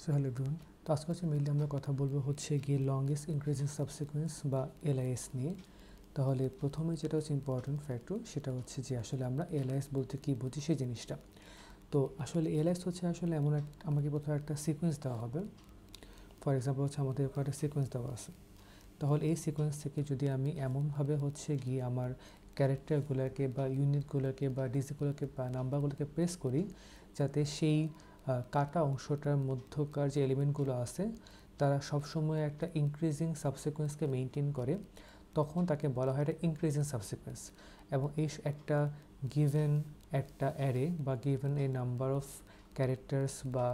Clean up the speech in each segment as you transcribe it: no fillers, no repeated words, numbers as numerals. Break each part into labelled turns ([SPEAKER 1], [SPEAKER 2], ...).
[SPEAKER 1] So hello everyone, তো আজকে হচ্ছে মেইনলি আমরা কথা বলবো হচ্ছে গিয়ে লংগেস্ট ইনক্রিজিং সাবসিকুয়েন্স বা এলআইএস নিয়ে। তাহলে প্রথমে যেটা হচ্ছে ইম্পর্টেন্ট ফ্যাক্টর সেটা হচ্ছে যে আসলে আমরা এলআইএস বলতে কী বুঝি সেই জিনিসটা। তো আসলে এলআইএস হচ্ছে আসলে এমন আমাকে প্রথমে একটা সিকোয়েন্স দেওয়া হবে। ফর এক্সাম্পল হচ্ছে আমাদের একটা সিকোয়েন্স দেওয়া আছে, তাহলে এই সিকোয়েন্স থেকে যদি আমি এমনভাবে হচ্ছে গিয়ে আমার ক্যারেক্টারগুলোকে বা ইউনিটগুলোকে বা ডিজিটগুলোকে বা নাম্বারগুলোকে প্রেস করি যাতে সেই কাটা অংশটার মধ্যকার যে এলিমেন্টগুলো আছে তারা সবসময় একটা ইনক্রিজিং সাবসিকোয়েন্সকে মেনটেন করে, তখন তাকে বলা হয় একটা ইনক্রিজিং সাবসিকোয়েন্স। এবং এই একটা গিভেন একটা অ্যারে বা given a number of characters বা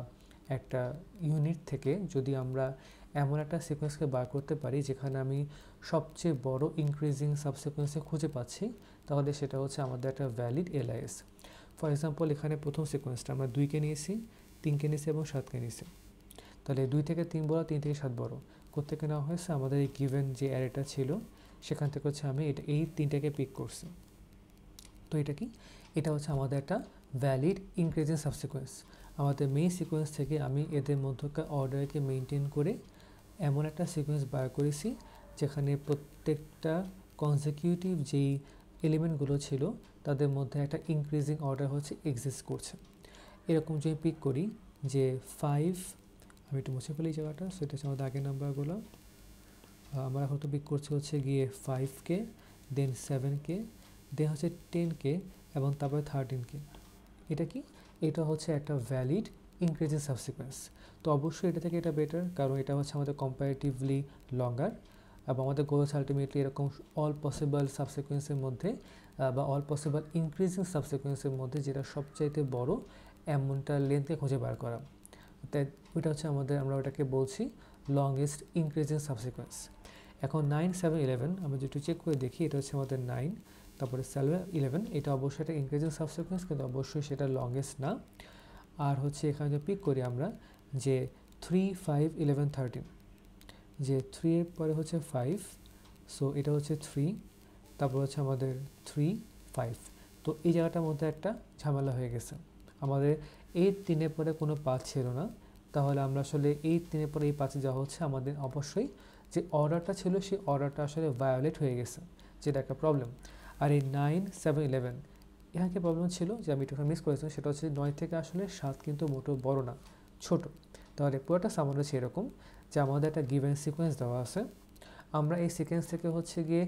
[SPEAKER 1] একটা ইউনিট থেকে যদি আমরা এমন একটা সিকোয়েন্সকে বার করতে পারি যেখানে আমি সবচেয়ে বড় ইনক্রিজিং সাবসিকোয়েন্সে খুঁজে পাচ্ছি, তাহলে সেটা হচ্ছে আমাদের একটা ভ্যালিড এলআইএস। ফর এক্সাম্পল এখানে প্রথম সিকোয়েন্সটা আমরা 2কে নিয়েছি, 3কে নিয়েছি এবং 7কে নিয়েছি। তাহলে 2 থেকে 3 বড়, 3 থেকে 7 বড়। কোত্থেকে নেওয়া হয়েছে? আমাদের এই গিভেন যে অ্যারেটা ছিল সেখান থেকে হচ্ছে আমি এই 3টাকে পিক করছি। তো এটা কি? এটা হচ্ছে আমাদের একটা ভ্যালিড ইনক্রিজিং সাবসিকোয়েন্স। আমাদের মেইন সিকোয়েন্স থেকে আমি এদের মধ্যকার অর্ডারকে মেনটেন করে এমন একটা সিকোয়েন্স বার করেছি যেখানে প্রত্যেকটা কনজিকিউটিভ যেই এলিমেন্টগুলো ছিল তাদের মধ্যে একটা ইনক্রিজিং অর্ডার হচ্ছে এক্সিস্ট করছে। এরকম যদি পিক করি যে 5, আমি একটু মুছে ফেলি জায়গাটা, সেটা হচ্ছে আমাদের আগের নাম্বারগুলো। আমরা হয়তো পিক করছি হচ্ছে গিয়ে 5কে, দেন 7কে, দেন হচ্ছে 10কে এবং তারপরে 13কে। এটা কি? এটা হচ্ছে একটা ভ্যালিড ইনক্রিজিং সাবসিকোয়েন্স। তো অবশ্যই এটা থেকে এটা বেটার, কারণ এটা হচ্ছে আমাদের কম্পারেটিভলি লঙ্গার এবং আমাদের গোল হচ্ছে আলটিমেটলি এরকম অল পসিবল সাবসিকোয়েন্সের মধ্যে বা অল পসিবল ইনক্রিজিং সাবসিকোয়েন্সের মধ্যে যেটা সবচাইতে বড় এমনটা লেন্থকে খুঁজে বার করা। তাই ওইটা হচ্ছে আমরা ওটাকে বলছি লংগেস্ট ইনক্রিজিং সাবসিকোয়েন্স। এখন 9, 7, 11 আমরা যেটা চেক করে দেখি, এটা হচ্ছে আমাদের 9, তারপরে 11, এটা অবশ্যই একটা ইনক্রিজিং সাবসিকোয়েন্স, কিন্তু অবশ্যই সেটা লংগেস্ট না। আর হচ্ছে এখানে যে পিক করি আমরা যে 3, 5, 11, 13, যে 3 এর পরে হচ্ছে 5, সো এটা হচ্ছে 3, তারপর হচ্ছে আমাদের 3, 5। তো এই জায়গাটার মধ্যে একটা ঝামেলা হয়ে গেছে, আমাদের এই 3-এর পরে কোনো পাথ ছিল না। তাহলে আমরা আসলে এই 3-এর পরে এই পাথে যাওয়া হচ্ছে, আমাদের অবশ্যই যে অর্ডারটা ছিল সেই অর্ডারটা আসলে ভায়োলেট হয়ে গেছে, যেটা একটা প্রবলেম। আর এই 9, 7, 11 এখানে কি প্রবলেম ছিল যে আমি একটু মিস করেছিলাম, সেটা হচ্ছে 9 থেকে আসলে 7 কিন্তু মোটেও বড় না, ছোট। তাহলে পুরোটা সামান্য হচ্ছে এরকম যে আমাদের একটা গিভেন সিকোয়েন্স দেওয়া আছে, আমরা এই সিকোয়েন্স থেকে হচ্ছে গিয়ে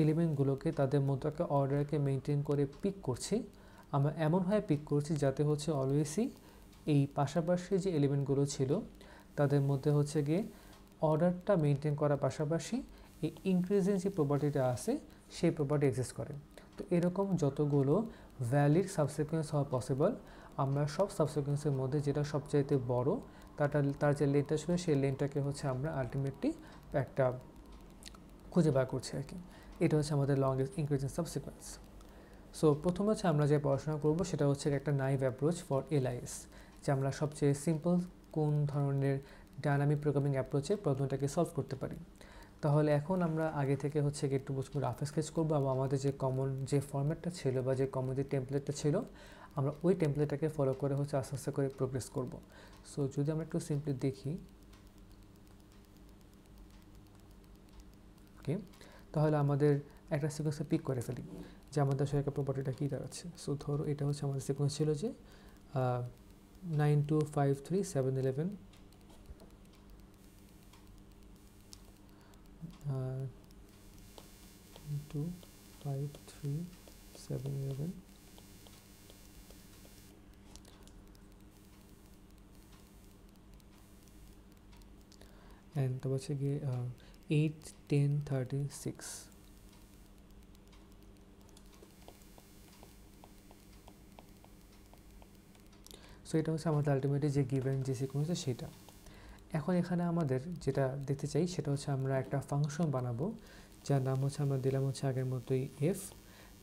[SPEAKER 1] এলিমেন্টগুলোকে তাদের মতো একটা অর্ডারকে মেনটেন করে পিক করছি। আমরা এমনভাবে পিক করছি যাতে হচ্ছে অলওয়েজই এই পাশাপাশি যে এলিমেন্টগুলো ছিল তাদের মধ্যে হচ্ছে গিয়ে অর্ডারটা মেনটেন করার পাশাপাশি এই ইনক্রিজিং যে প্রপার্টিটা আছে সেই প্রপার্টি এক্সিস্ট করে। তো এরকম যতগুলো ভ্যালিড সাবসিকোয়েন্স হওয়া পসিবল, আমরা সব সাবসিকোয়েন্সের মধ্যে যেটা সবচাইতে বড় তার যে লেনটা ছিল সেই লেনটাকে হচ্ছে আমরা আলটিমেটলি একটা খুঁজে বার করছি আর কি। এটা হচ্ছে আমাদের লংগেস্ট ইনক্রিজিং সাবসিকোয়েন্স। সো প্রথমে হচ্ছে আমরা যে পড়াশোনা করব সেটা হচ্ছে একটা নাইভ অ্যাপ্রোচ ফর এলআইএস, যে আমরা সবচেয়ে সিম্পল কোন ধরনের ডায়নামিক প্রোগ্রামিং অ্যাপ্রোচে প্রবলেমটাকে সলভ করতে পারি। তাহলে এখন আমরা আগে থেকে হচ্ছে একটু রাফ স্কেচ করবো এবং আমাদের যে কমন যে ফরম্যাটটা ছিল বা যে কমন যে টেমপ্লেটটা ছিল আমরা ওই টেমপ্লেটটাকে ফলো করে হচ্ছে আস্তে আস্তে করে প্রোগ্রেস করব। সো যদি আমরা একটু সিম্পলি দেখি, ওকে, তাহলে আমাদের একটা সিকোয়েন্সে পিক করে ফেলি যে আমাদের আসলে একটা প্রপার্টিটা কী দাঁড়াচ্ছে। সো ধরো এটা হচ্ছে আমাদের সিকোয়েন্স ছিল যে 9, 2, 5, 3, 7, 11, 2, 5, 3, 7, 11, অ্যান্ড তারপর হচ্ছে গিয়ে 8, 10, 13, 6। সো এটা হচ্ছে আমাদের আলটিমেটলি যে গিভেন যে সিকোয়েন্স সেটা। এখন এখানে আমাদের যেটা দেখতে চাই সেটা হচ্ছে আমরা একটা ফাংশন বানাবো যার নাম হচ্ছে আমরা দিলাম হচ্ছে আগের মতোই এফ,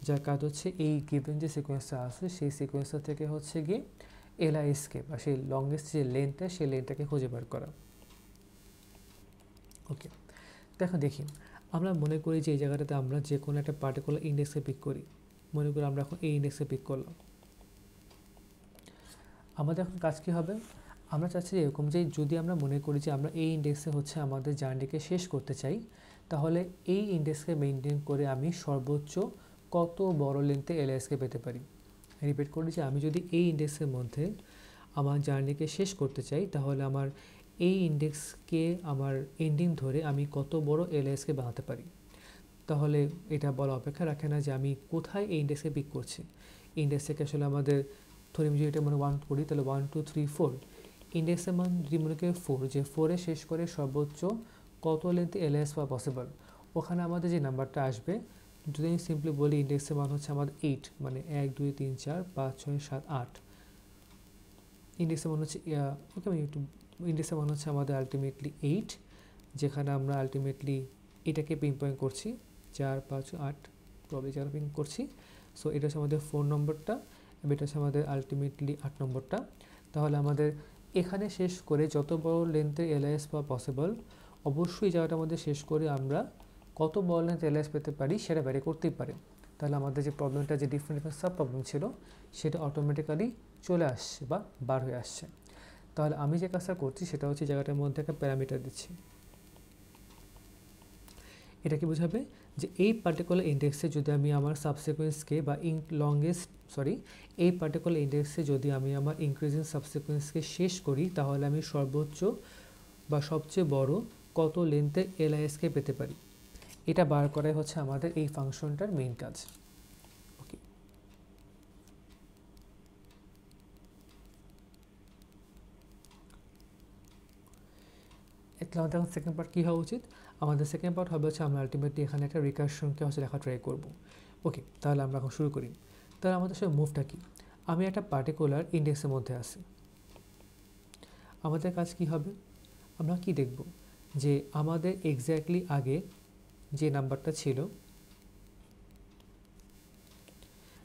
[SPEAKER 1] যার কাজ হচ্ছে এই গিভেন যে সিকোয়েন্সটা আছে সেই সিকোয়েন্সটা থেকে হচ্ছে গিয়ে এলআইএসকে বা সেই লংগেস্ট যে লেনটা সেই লেনটাকে খুঁজে বার করা। ওকে, দেখো দেখি আমরা মনে করি যে এই জায়গাটাতে আমরা যে কোনো একটা পার্টিকুলার ইন্ডেক্সে পিক করি। মনে করি আমরা এখন এই ইন্ডেক্সে পিক করলাম। আমাদের এখন কাজ কী হবে? আমরা চাচ্ছি এরকম যে যদি আমরা মনে করি যে আমরা এই ইন্ডেক্সে হচ্ছে আমাদের জার্নিকে শেষ করতে চাই, তাহলে এই ইন্ডেক্সকে মেনটেন করে আমি সর্বোচ্চ কত বড় লেন্থে এলআইএসকে পেতে পারি। রিপিট করি যে আমি যদি এই ইন্ডেক্সের মধ্যে আমার জার্নিকে শেষ করতে চাই, তাহলে আমার এই ইন্ডেক্সকে আমার এন্ডিং ধরে আমি কত বড় এলআইএসকে বানাতে পারি। তাহলে এটা বলা অপেক্ষা রাখে না যে আমি কোথায় এই ইন্ডেক্সকে পিক করছি। ইন্ডেক্স থেকে আসলে আমাদের ধরি যদি এটা মানে 1 করি, তাহলে 1 2 3 4 ইন্ডেক্সের মান যদি মনে করি 4, যে 4-এ শেষ করে সর্বোচ্চ কত লেন্থে এলআইএস পাওয়া পসিবল, ওখানে আমাদের যে নাম্বারটা আসবে, যদি আমি সিম্পলি বলি ইন্ডেক্সের মান হচ্ছে আমাদের 8, মানে 1 2 3 4 5 6 7 8, ইন্ডেক্সের মান হচ্ছে ওকে আমি একটু ইন্ডেক্সের মান হচ্ছে আমাদের আলটিমেটলি 8, যেখানে আমরা আলটিমেটলি এটাকে পিন পয়েন্ট করছি 4 5 8 প্রবলি 4 পিন করছি। সো এটা হচ্ছে আমাদের 4 নম্বরটা, এবং এটা হচ্ছে আমাদের আলটিমেটলি 8 নম্বরটা। তাহলে আমাদের এখানে শেষ করে যত বড় লেন্থের এলআইএস পাওয়া পসিবল, অবশ্যই জায়গাটার মধ্যে শেষ করে আমরা কত বড় লেন্থ এলআইএস পেতে পারি সেটা বের করতেই পারে। তাহলে আমাদের যে প্রবলেমটা, যে ডিফারেন্ট ডিফারেন্ট সাব প্রবলেম ছিল, সেটা অটোমেটিক্যালি চলে আসছে বা বার হয়ে আসছে। তাহলে আমি যে কাজটা করছি সেটা হচ্ছে জায়গাটার মধ্যে একটা প্যারামিটার দিচ্ছি। এটা কি বোঝাবে যে এই পার্টিকুলার ইন্ডেক্সে যদি আমি আমার সাবসিকোয়েন্সকে বা এই পার্টিকুলার ইন্ডেক্সে যদি আমি আমার ইনক্রিজিং সাবসিকোয়েন্সকে শেষ করি, তাহলে আমি সর্বোচ্চ বা সবচেয়ে বড় কত লেন্থের এলআইএসকে পেতে পারি। এটা বার করাই হচ্ছে আমাদের এই ফাংশনটার মেইন কাজ। ওকে, আমাদের এখন সেকেন্ড পার্ট কী হওয়া উচিত? আমাদের সেকেন্ড পার্ট হবে হচ্ছে আমরা আলটিমেটলি এখানে একটা রিকার্শনকে হচ্ছে লেখা ট্রাই করবো। ওকে, তাহলে আমরা এখন শুরু করি। তাহলে আমাদের সাথে মুভটা কি? আমি একটা পার্টিকুলার ইন্ডেক্সের মধ্যে আছি। আমাদের কাজ কি হবে? আমরা কি দেখব যে আমাদের এক্স্যাক্টলি আগে যে নাম্বারটা ছিল,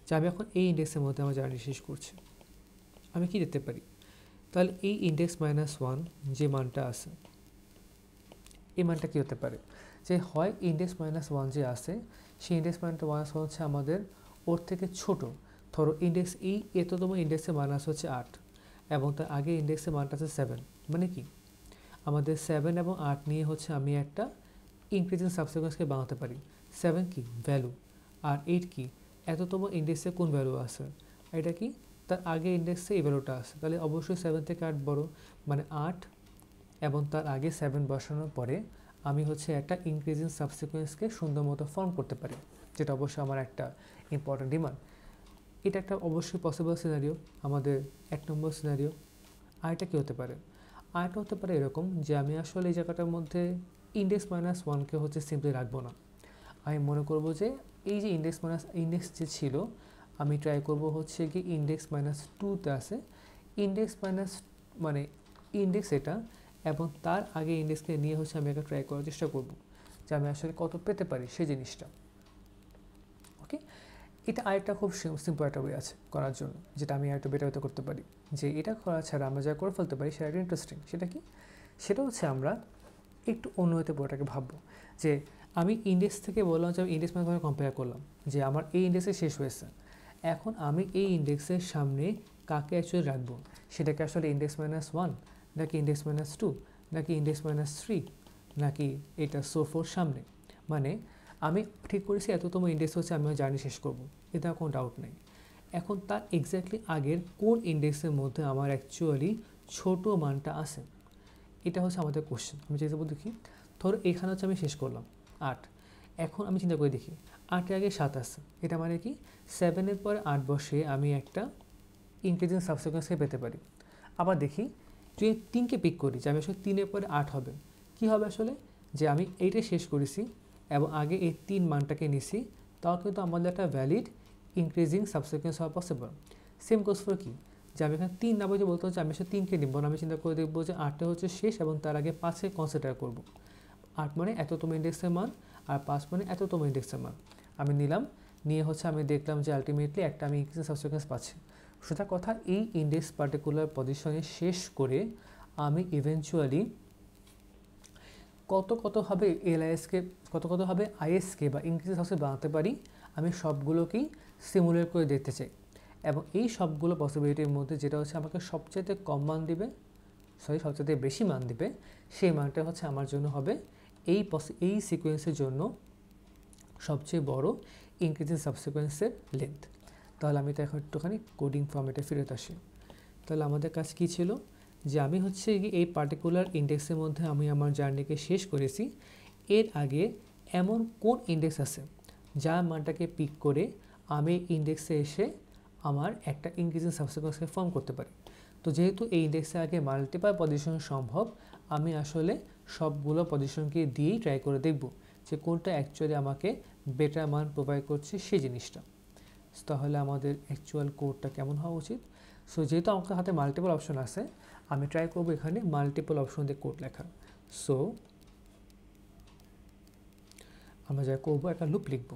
[SPEAKER 1] যে আমি এখন এই ইন্ডেক্সের মধ্যে আমার জার্নি শেষ করছি, আমি কি দেখতে পারি? তাহলে এই ইন্ডেক্স -1 যে মানটা আছে, এই মানটা কী হতে পারে? যে হয় ইন্ডেক্স -1 যে আছে, সেই ইন্ডেক্স -1 হচ্ছে আমাদের ওর থেকে ছোট। ধরো ইন্ডেক্স এই এততম ইন্ডেক্সের মান আছে হচ্ছে 8, এবং তার আগে ইন্ডেক্সের মানটা আছে 7। মানে কি আমাদের 7 এবং 8 নিয়ে হচ্ছে আমি একটা ইনক্রিজিং সাবসিকোয়েন্সকে বানাতে পারি। 7 কি ভ্যালু, আর 8 কি এততম ইন্ডেক্সে কোন ভ্যালু আছে, এটা কি তার আগে ইন্ডেক্সে এই ভ্যালুটা আছে। তাহলে অবশ্যই 7 থেকে 8 বড়, মানে 8 এবং তার আগে 7 বসানোর পরে আমি হচ্ছে একটা ইনক্রিজিং সাবসিকোয়েন্সকে সুন্দর মতো ফর্ম করতে পারি, যেটা অবশ্যই আমার একটা ইম্পর্টেন্ট ডিমান্ড। এটা একটা অবশ্যই পসিবল সিনারিও, আমাদের 1 নম্বর সিনারিও। আরেকটা কী হতে পারে? আরেকটা হতে পারে এরকম যে আমি আসলে এই জায়গাটার মধ্যে ইন্ডেক্স -1কে হচ্ছে সিম্পলি রাখবো না। আমি মনে করব যে এই যে ইন্ডেক্স যে ছিল, আমি ট্রাই করব হচ্ছে কি ইন্ডেক্স -2তে আছে ইন্ডেক্স মানে ইন্ডেক্স এটা, এবং তার আগে ইন্ডেক্সকে নিয়ে হচ্ছে আমি একটা ট্রাই করার চেষ্টা করব যে আমি আসলে কত পেতে পারি সেই জিনিসটা। ওকে, এটা আরেকটা খুব সিম্পল একটা ওয়ে আছে করার জন্য, যেটা আমি আরেকটু বেটার হতে করতে পারি। যে এটা করা ছাড়া আমরা যা করে ফেলতে পারি সেটা একটা ইন্টারেস্টিং। সেটা কি? সেটা হচ্ছে আমরা একটু অন্য হতে পুরোটাকে ভাববো। যে আমি ইন্ডেক্স থেকে বললাম যে আমি ইন্ডেক্স মানে কম্পেয়ার করলাম যে আমার এই ইন্ডেক্সে শেষ হয়েছে, এখন আমি এই ইন্ডেক্সের সামনে কাকে অ্যাকচুয়ালি রাখবো? সেটাকে আসলে ইন্ডেক্স -1, নাকি ইন্ডেক্স -2, নাকি ইন্ডেক্স -3, নাকি এটা সোফোর সামনে? মানে আমি ঠিক করেছি এততম ইন্ডেক্স হচ্ছে আমি জার্নি শেষ করবো, এটা কোনো ডাউট নেই। এখন তার এক্স্যাক্টলি আগের কোন ইন্ডেক্সের মধ্যে আমার অ্যাকচুয়ালি ছোট মানটা আছে, এটা হচ্ছে আমাদের কোশ্চেন। আমি চেষ্টা করে দেখি, ধরো এখানে হচ্ছে আমি শেষ করলাম 8, এখন আমি চিন্তা করে দেখি 8-এর আগে 7 আছে, এটা মানে কি 7-এর পরে 8 বসে আমি একটা ইনক্রিজিং সাবসিকোয়েন্সকে পেতে পারি। আবার দেখি যদি 3কে পিক করি যে আমি আসলে 3-এর পরে 8 হবে, কি হবে আসলে যে আমি এইটা শেষ করেছি এবং আগে এই 3 মানটাকে নিছি, তাও কিন্তু আমাদের একটা ভ্যালিড ইনক্রিজিং সাবসিকোয়েন্স হওয়া পসিবল। সেম কোর্স ফর কি, যে আমি এখানে 3 না বলতে বলতে হচ্ছে আমি আসলে 3কে নিব না, আমি চিন্তা করে দেখবো যে 8টা হচ্ছে শেষ এবং তার আগে 5কে কনসিডার করব। 8 মানে এততম ইন্ডেক্সের মান, আর 5 মানে এততম ইন্ডেক্সের মান আমি নিলাম, নিয়ে হচ্ছে আমি দেখলাম যে আলটিমেটলি একটা আমি ইনক্রিজিং সাবসিকোয়েন্স পাচ্ছি। সোজা কথা, এই ইন্ডেক্স পার্টিকুলার পজিশনে শেষ করে আমি ইভেনচুয়ালি কতভাবে এলআইএসকে কতভাবে আইএসকে বা ইনক্রিজিং সাবসিকোয়েন্স বানাতে পারি, আমি সবগুলোকেই সিমুলেট করে দেখতে চাই। এবং এই সবগুলো পসিবিলিটির মধ্যে যেটা হচ্ছে আমাকে সবচেয়ে কম মান দিবে সবচেয়ে বেশি মান দিবে, সেই মানটা হচ্ছে আমার জন্য হবে এই সিকোয়েন্সের জন্য সবচেয়ে বড় ইনক্রিজিং সাবসিকোয়েন্সের লেন্থ। তাহলে আমি তো এখন একটুখানি কোডিং ফর্মেটে ফেরত আসি। তাহলে আমাদের কাজ কী ছিল, যে আমি হচ্ছে এই পার্টিকুলার ইন্ডেক্সের মধ্যে আমি আমার জার্নিকে শেষ করেছি। এর আগে এমন কোন ইন্ডেক্স আছে যার মানটাকে পিক করে আমি ইন্ডেক্সে এসে আমার একটা ইনক্রিজিং সাবসিকোয়েন্সকে ফর্ম করতে পারি। তো যেহেতু এই ইন্ডেক্সে আগে মাল্টিপল পজিশন সম্ভব, আমি আসলে সবগুলো পজিশনকে দিয়েই ট্রাই করে দেখব যে কোনটা অ্যাকচুয়ালি আমাকে বেটার মান প্রোভাইড করছে সেই জিনিসটা। তাহলে আমাদের অ্যাকচুয়াল কোডটা কেমন হওয়া উচিত। সো যেহেতু আমার হাতে মাল্টিপল অপশন আছে, আমি ট্রাই করব এখানে মাল্টিপল অপশন দিয়ে কোড লেখা। সো আমরা যা করবো, একটা লুপ লিখব।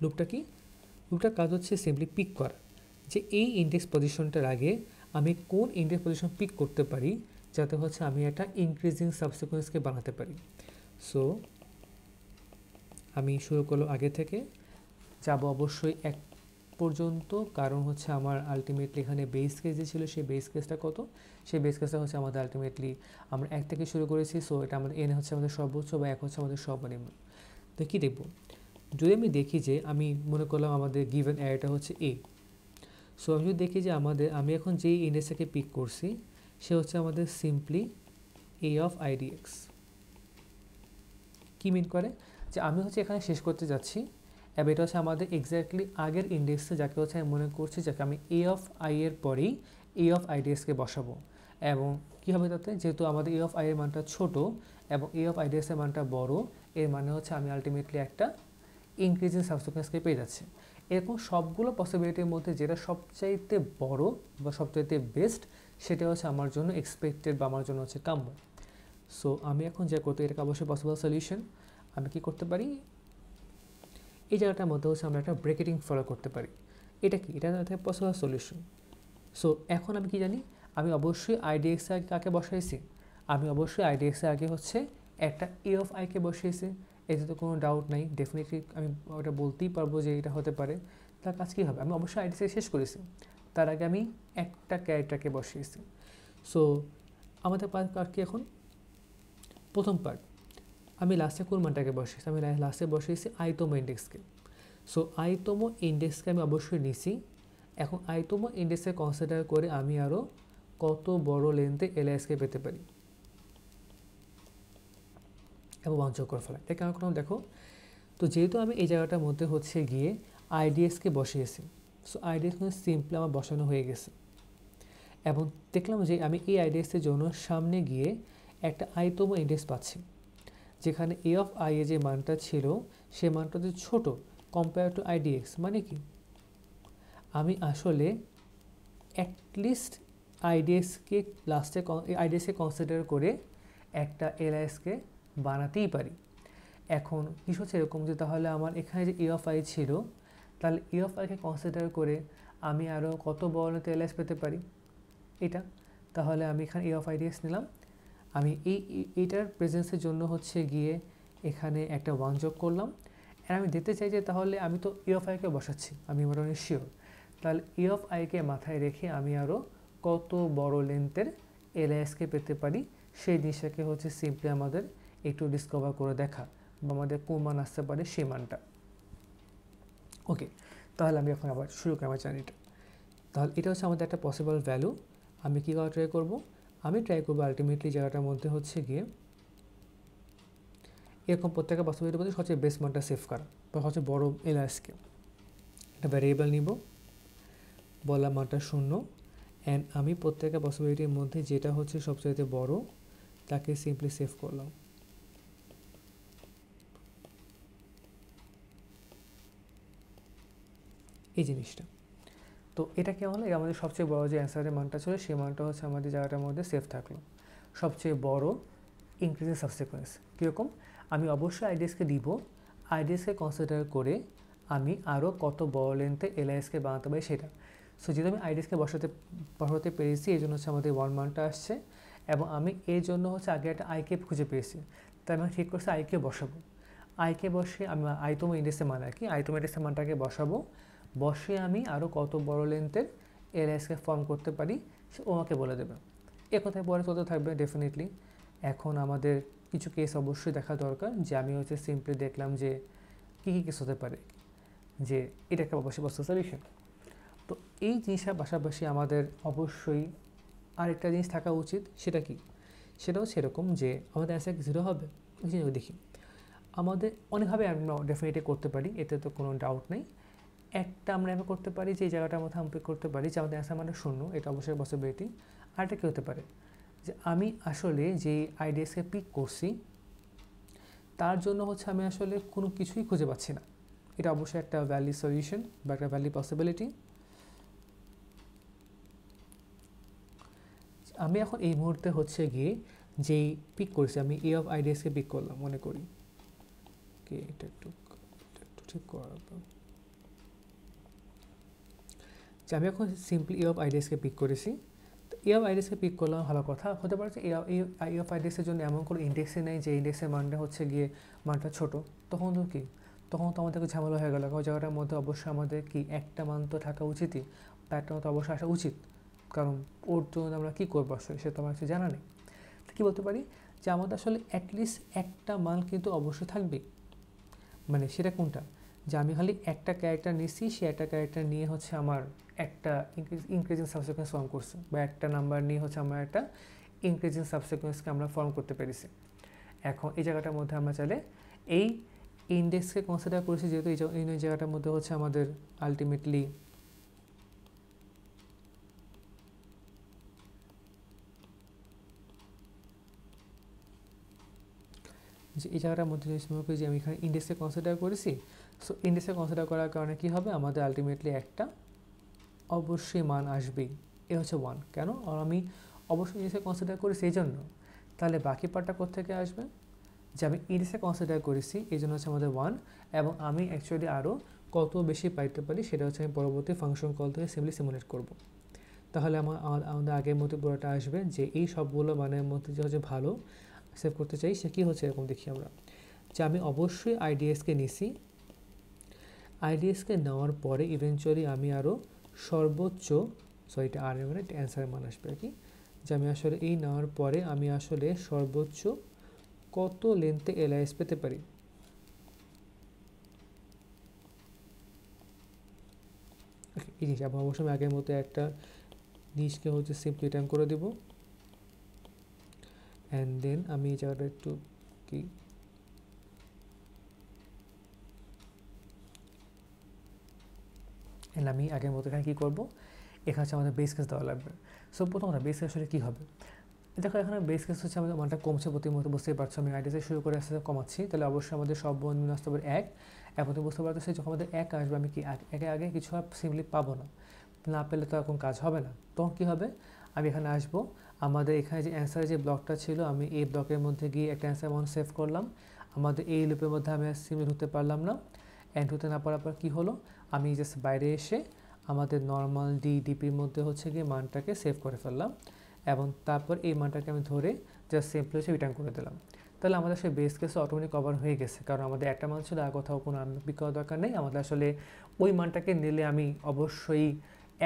[SPEAKER 1] লুপটা কি? লুপটার কাজ হচ্ছে সিম্পলি পিক করা, যে এই ইন্ডেক্স পজিশনটার আগে আমি কোন ইন্ডেক্স পজিশন পিক করতে পারি যাতে হচ্ছে আমি একটা ইনক্রিজিং সাবসিকোয়েন্সকে বানাতে পারি। সো আমি শুরু করলো আগে থেকে, যাব অবশ্যই 1 পর্যন্ত, কারণ হচ্ছে আমার আলটিমেটলি এখানে বেস কেস যে ছিল সেই বেস কেসটা কত, সেই বেস কেসটা হচ্ছে আমাদের আলটিমেটলি আমরা 1 থেকে শুরু করেছি। সো এটা আমাদের n হচ্ছে আমাদের সর্বোচ্চ বা 1 হচ্ছে আমাদের সর্বনিম্ন। তো কী দেখব, যদি আমি দেখি যে আমি মনে করলাম আমাদের গিভেন অ্যারেটা হচ্ছে a। সো আমি যদি দেখি যে আমি এখন যেই ইন্ডেক্সটাকে পিক করছি সে হচ্ছে আমাদের সিম্পলি a অফ idx। কী মিন করে, যে আমি হচ্ছে এখানে শেষ করতে যাচ্ছি এবং এটা হচ্ছে আমাদের এক্স্যাক্টলি আগের ইন্ডেক্সে, যাকে হচ্ছে আমি মনে করছি যাকে আমি a অফ i এর পরেই a অফ idxকে বসাবো। এবং কী হবে তাতে, যেহেতু আমাদের a অফ i এর মানটা ছোট এবং a অফ idx এর মানটা বড়, এর মানে হচ্ছে আমি আলটিমেটলি একটা ইনক্রিজিং সাবসিকোয়েন্সকে পেয়ে যাচ্ছি। এরকম সবগুলো পসিবিলিটির মধ্যে যেটা সবচাইতে বড় বা সবচাইতে বেস্ট, সেটা হচ্ছে আমার জন্য এক্সপেক্টেড বা আমার জন্য হচ্ছে কাম্য। সো আমি এখন যা করতে, এটাকে অবশ্যই পসিবল সলিউশন। আমি কি করতে পারি, এই জায়গাটার মধ্যে হচ্ছে আমরা একটা ব্রেকেটিং ফলো করতে পারি। এটা কি, এটা পসিবল সলিউশন। সো এখন আমি কি জানি, আমি অবশ্যই idx এর আগে কাকে বসাইছি, আমি অবশ্যই idx এর আগে হচ্ছে একটা a অফ i কে বসিয়েছি। এতে তো কোনো ডাউট নাই, ডেফিনেটলি আমি ওটা বলতেই পারবো যে এটা হতে পারে। তার কাজ কী হবে, আমি অবশ্যই idx শেষ করেছি, তার আগে আমি একটা ক্যারেক্টারকে বসিয়েছি। সো আমাদের পার্ট কি এখন, প্রথম পার্ট আমি লাস্টে কোন মানটাকে বসিয়েছি, আমি লাস্টে বসিয়েছি i তম ইন্ডেক্সকে। সো i তম ইন্ডেক্সকে আমি অবশ্যই নিছি। এখন i তম ইন্ডেক্সকে কনসিডার করে আমি আরও কত বড় লেন্থে এলআইএসকে পেতে পারি এবং ওয়ান করে ফেলা। এটা কেন করলাম দেখো, তো যেহেতু আমি এই জায়গাটার মধ্যে হচ্ছে গিয়ে idxকে বসিয়েছি, সো idx সিম্পলি আমার বসানো হয়ে গেছে এবং দেখলাম যে আমি এই idxের জন্য সামনে গিয়ে একটা i তম ইন্ডেক্স পাচ্ছি, যেখানে a অফ i এর যে মানটা ছিল সে মানটা যে ছোট কম্পেয়ার টু idx। মানে কি, আমি আসলে অ্যাটলিস্ট idxকে idxকে কনসিডার করে একটা এলআইএসকে বানাতেই পারি। এখন কিছু হচ্ছে এরকম যে তাহলে আমার এখানে যে a অফ i ছিল, তাহলে a অফ iকে কনসিডার করে আমি আরও কত বড় লেন্থে এলআইএস পেতে পারি এটা। তাহলে আমি এখানে a অফ idx নিলাম, আমি এইটার প্রেজেন্সের জন্য হচ্ছে গিয়ে এখানে একটা 1 যোগ করলাম। আর আমি দেখতে চাই যে তাহলে আমি তো a অফ iকে বসাচ্ছি, আমি মোটামুটি শিওর, তাহলে a অফ iকে মাথায় রেখে আমি আরও কত বড় লেন্থের এলআইএসকে পেতে পারি সেই জিনিসটাকে হচ্ছে সিম্পলি আমাদের একটু ডিসকভার করে দেখা, বা আমাদের কোন মান আসতে পারে সেই মানটা। ওকে, তাহলে আমি এখন আবার শুরু করি আমার জার্নিটা। তাহলে এটা হচ্ছে আমাদের একটা পসিবল ভ্যালু। আমি কী করা ট্রাই করবো, আমি ট্রাই করবো আলটিমেটলি জায়গাটার মধ্যে হচ্ছে গিয়ে এরকম প্রত্যেকটা পসিবিলিটির মধ্যে সবচেয়ে বেস্ট মানটা সেভ করা বা সবচেয়ে বড় এলআইএসকে। একটা ভ্যারিয়েবল নিব, বললাম মানটা 0, অ্যান্ড আমি প্রত্যেকটা পসিবিলিটির মধ্যে যেটা হচ্ছে সবচাইতে বড় তাকে সিম্পলি সেভ করলাম। এই জিনিসটা, তো এটা কেমন হলো, আমাদের সবচেয়ে বড় যে অ্যান্সারের মানটা ছিল সেই মানটা হচ্ছে আমাদের জায়গাটার মধ্যে সেভ থাকলো, সবচেয়ে বড় ইনক্রিজিং সাবসিকোয়েন্স। কীরকম, আমি অবশ্যই আইডিএসকে দিব, আইডিএসকে কনসিডার করে আমি আরও কত বড় লেন্থে এলআইএসকে বানাতে পারি সেটা। সো যেহেতু আমি আইডিএসকে বসাতে পেরেছি, এই জন্য হচ্ছে আমাদের 1 মানটা আসছে এবং আমি এর জন্য হচ্ছে আগে একটা আইকে খুঁজে পেয়েছি, তাই আমি ঠিক করছি আইকে বসাবো। আইকে বসে আমি i তম ইন্ডেক্সের মান আর কি, i তম ইন্ডেক্সের মানটাকে বসাবো, বসে আমি আরও কত বড় লেন্থের এলআইএসকে ফর্ম করতে পারি সে আমাকে বলে দেবে। এ কথায় পরে চলতে থাকবে ডেফিনেটলি। এখন আমাদের কিছু কেস অবশ্যই দেখা দরকার, যে আমি হচ্ছে সিম্পলি দেখলাম যে কী কী কেস হতে পারে, যে এটা একটা অবশ্যই পসিবল সলিউশন। তো এই জিনিসটার পাশাপাশি আমাদের অবশ্যই আরেকটা জিনিস থাকা উচিত, সেটা কি, সেটা হচ্ছে এরকম যে আমাদের অ্যান্সার কি জিরো হবে। দেখি আমাদের অনেকভাবে আমরা ডেফিনেটলি করতে পারি, এতে তো কোনো ডাউট নেই। একটা আমরা এভাবে করতে পারি যে এই জায়গাটার মধ্যে আমরা করতে পারি যে আমাদের অ্যান্সার মানে শূন্য, এটা অবশ্যই পসিবিলিটি। আরেকটা কী হতে পারে, যে আমি আসলে যে আইডিয়াসকে পিক করছি তার জন্য হচ্ছে আমি আসলে কোনো কিছুই খুঁজে পাচ্ছি না, এটা অবশ্যই একটা ভ্যালিড সলিউশন বা একটা ভ্যালিড পসিবিলিটি। আমি এখন এই মুহূর্তে হচ্ছে গিয়ে যেই পিক করেছি, আমি এ অফ আইডিয়াসকে পিক করলাম মনে করি, ওকে এটা একটু ঠিক করাবো, যে আমি এখন সিম্পলি এ অফ আইডিয়াসকে পিক করেছি। তো এ অফ আইডিয়াসকে পিক করলাম, ভালো কথা। হতে পারে যে এ অফ আইডিয়াসের জন্য এমন কোনো ইন্ডেক্সই নেই যে ইন্ডেক্সের মানটা হচ্ছে গিয়ে মানটা ছোটো, তখন তো কি, তখন তো আমাদেরকে ঝামেলা হয়ে গেল। ওই জায়গাটার মধ্যে অবশ্যই আমাদের কি একটা মান তো থাকা উচিতই, বা একটা মান তো অবশ্যই আসা উচিত, কারণ ওর জন্য আমরা কী করবো আসলে সে তো আমার কিছু জানা নেই। তো কী বলতে পারি, যে আমাদের আসলে অ্যাটলিস্ট একটা মান কিন্তু অবশ্যই থাকবে। মানে সেটা কোনটা, যে আমি খালি একটা ক্যারেক্টার নিচ্ছি, সে একটা ক্যারেক্টার নিয়ে হচ্ছে আমার একটা ইনক্রিজিং সাবসিকুয়েন্স ফর্ম করছে, বা একটা নাম্বার নিয়ে হচ্ছে আমার একটা ইনক্রিজিং সাবসিকুয়েন্সকে আমরা ফর্ম করতে পেরেছি। এখন এই জায়গাটার মধ্যে আমরা চাইলে এই ইন্ডেক্সকে কনসিডার করেছি, যেহেতু এই জায়গাটার মধ্যে হচ্ছে আমাদের আলটিমেটলি যে এই জায়গাটার মধ্যে যে আমি এখানে ইন্ডেক্সকে কনসিডার করেছি। সো ইন্ডেক্সকে কনসিডার করার কারণে কী হবে, আমাদের আলটিমেটলি একটা অবশ্যই মান আসবেই, এ হচ্ছে 1। কেন, আর আমি অবশ্যই ইন্ডেক্সকে কনসিডার করেছি এই জন্য। তাহলে বাকি পার্টটা কোত্থেকে আসবে, যে আমি ইন্ডেক্সকে কনসিডার করেছি এই জন্য হচ্ছে আমাদের 1, এবং আমি অ্যাকচুয়ালি আরও কত বেশি পাইতে পারি সেটা হচ্ছে আমি পরবর্তী ফাংশন কল থেকে সিম্পলি সিমুলেট করব। তাহলে আমাদের আগের মতো পুরোটা আসবে, যে এই সবগুলো মানের মধ্যে যে হচ্ছে ভালো সেভ করতে চাই সে কী হচ্ছে, এরকম দেখি আমরা, যে আমি অবশ্যই আইডিএসকে নিছি, আইডিএসকে নেওয়ার পরে ইভেনচুয়ালি আমি আরও সর্বোচ্চ, এটা আর মানে অ্যান্সারের মান আসবে আর কি, যে আমি আসলে এই নেওয়ার পরে আমি আসলে সর্বোচ্চ কত লেন্থে এলআইএস পেতে পারি। এই জিনিস আবার অবশ্যই আমি আগের মতো একটা জিনিসকে হচ্ছে সিম্পলি রিটার্ন করে দেবো, অ্যান্ড দেন আমি এই জায়গাটা একটু কি আমি আগের মতো এখানে কী করবো, এখানে হচ্ছে আমাদের বেস কেস দেওয়া লাগবে। সো প্রথম কথা, বেস কেস আসলে কী হবে, দেখো এখানে বেস কেস হচ্ছে আমাদের মানটা কমছে প্রতি মুহূর্তে, বুঝতেই পারছো আমি আইডিয়াতে শুরু করে আস্তে আস্তে কমাচ্ছি, তাহলে অবশ্যই আমাদের সব নিম্ন আসতে হবে 1, এখন তো বুঝতে পারতেছি যখন আমাদের 1 আসবে আমি কি আগে কিছু আর সিম্পলি পাবো না, না পেলে তো এখন কাজ হবে না। তখন কী হবে, আমি এখানে আসবো, আমাদের এখানে যে অ্যান্সারের যে ব্লকটা ছিল আমি এই ব্লকের মধ্যে গিয়ে একটা অ্যান্সার মান সেভ করলাম, আমাদের এই লুপের মধ্যে আমি সিমিল হতে পারলাম না, অ্যান্ড হতে না পারার পর কী হলো, আমি জাস্ট বাইরে এসে আমাদের নর্মাল ডিপির মধ্যে হচ্ছে গিয়ে মানটাকে সেভ করে ফেললাম, এবং তারপর এই মানটাকে আমি ধরে জাস্ট সিম্পলি হচ্ছে রিটার্ন করে দিলাম। তাহলে আমাদের সেই বেস কেসে অটোমেটিক কভার হয়ে গেছে, কারণ আমাদের একটা মান ছিল আর কোথাও কোনো আনপিক করার দরকার নেই। আমাদের আসলে ওই মানটাকে নিলে আমি অবশ্যই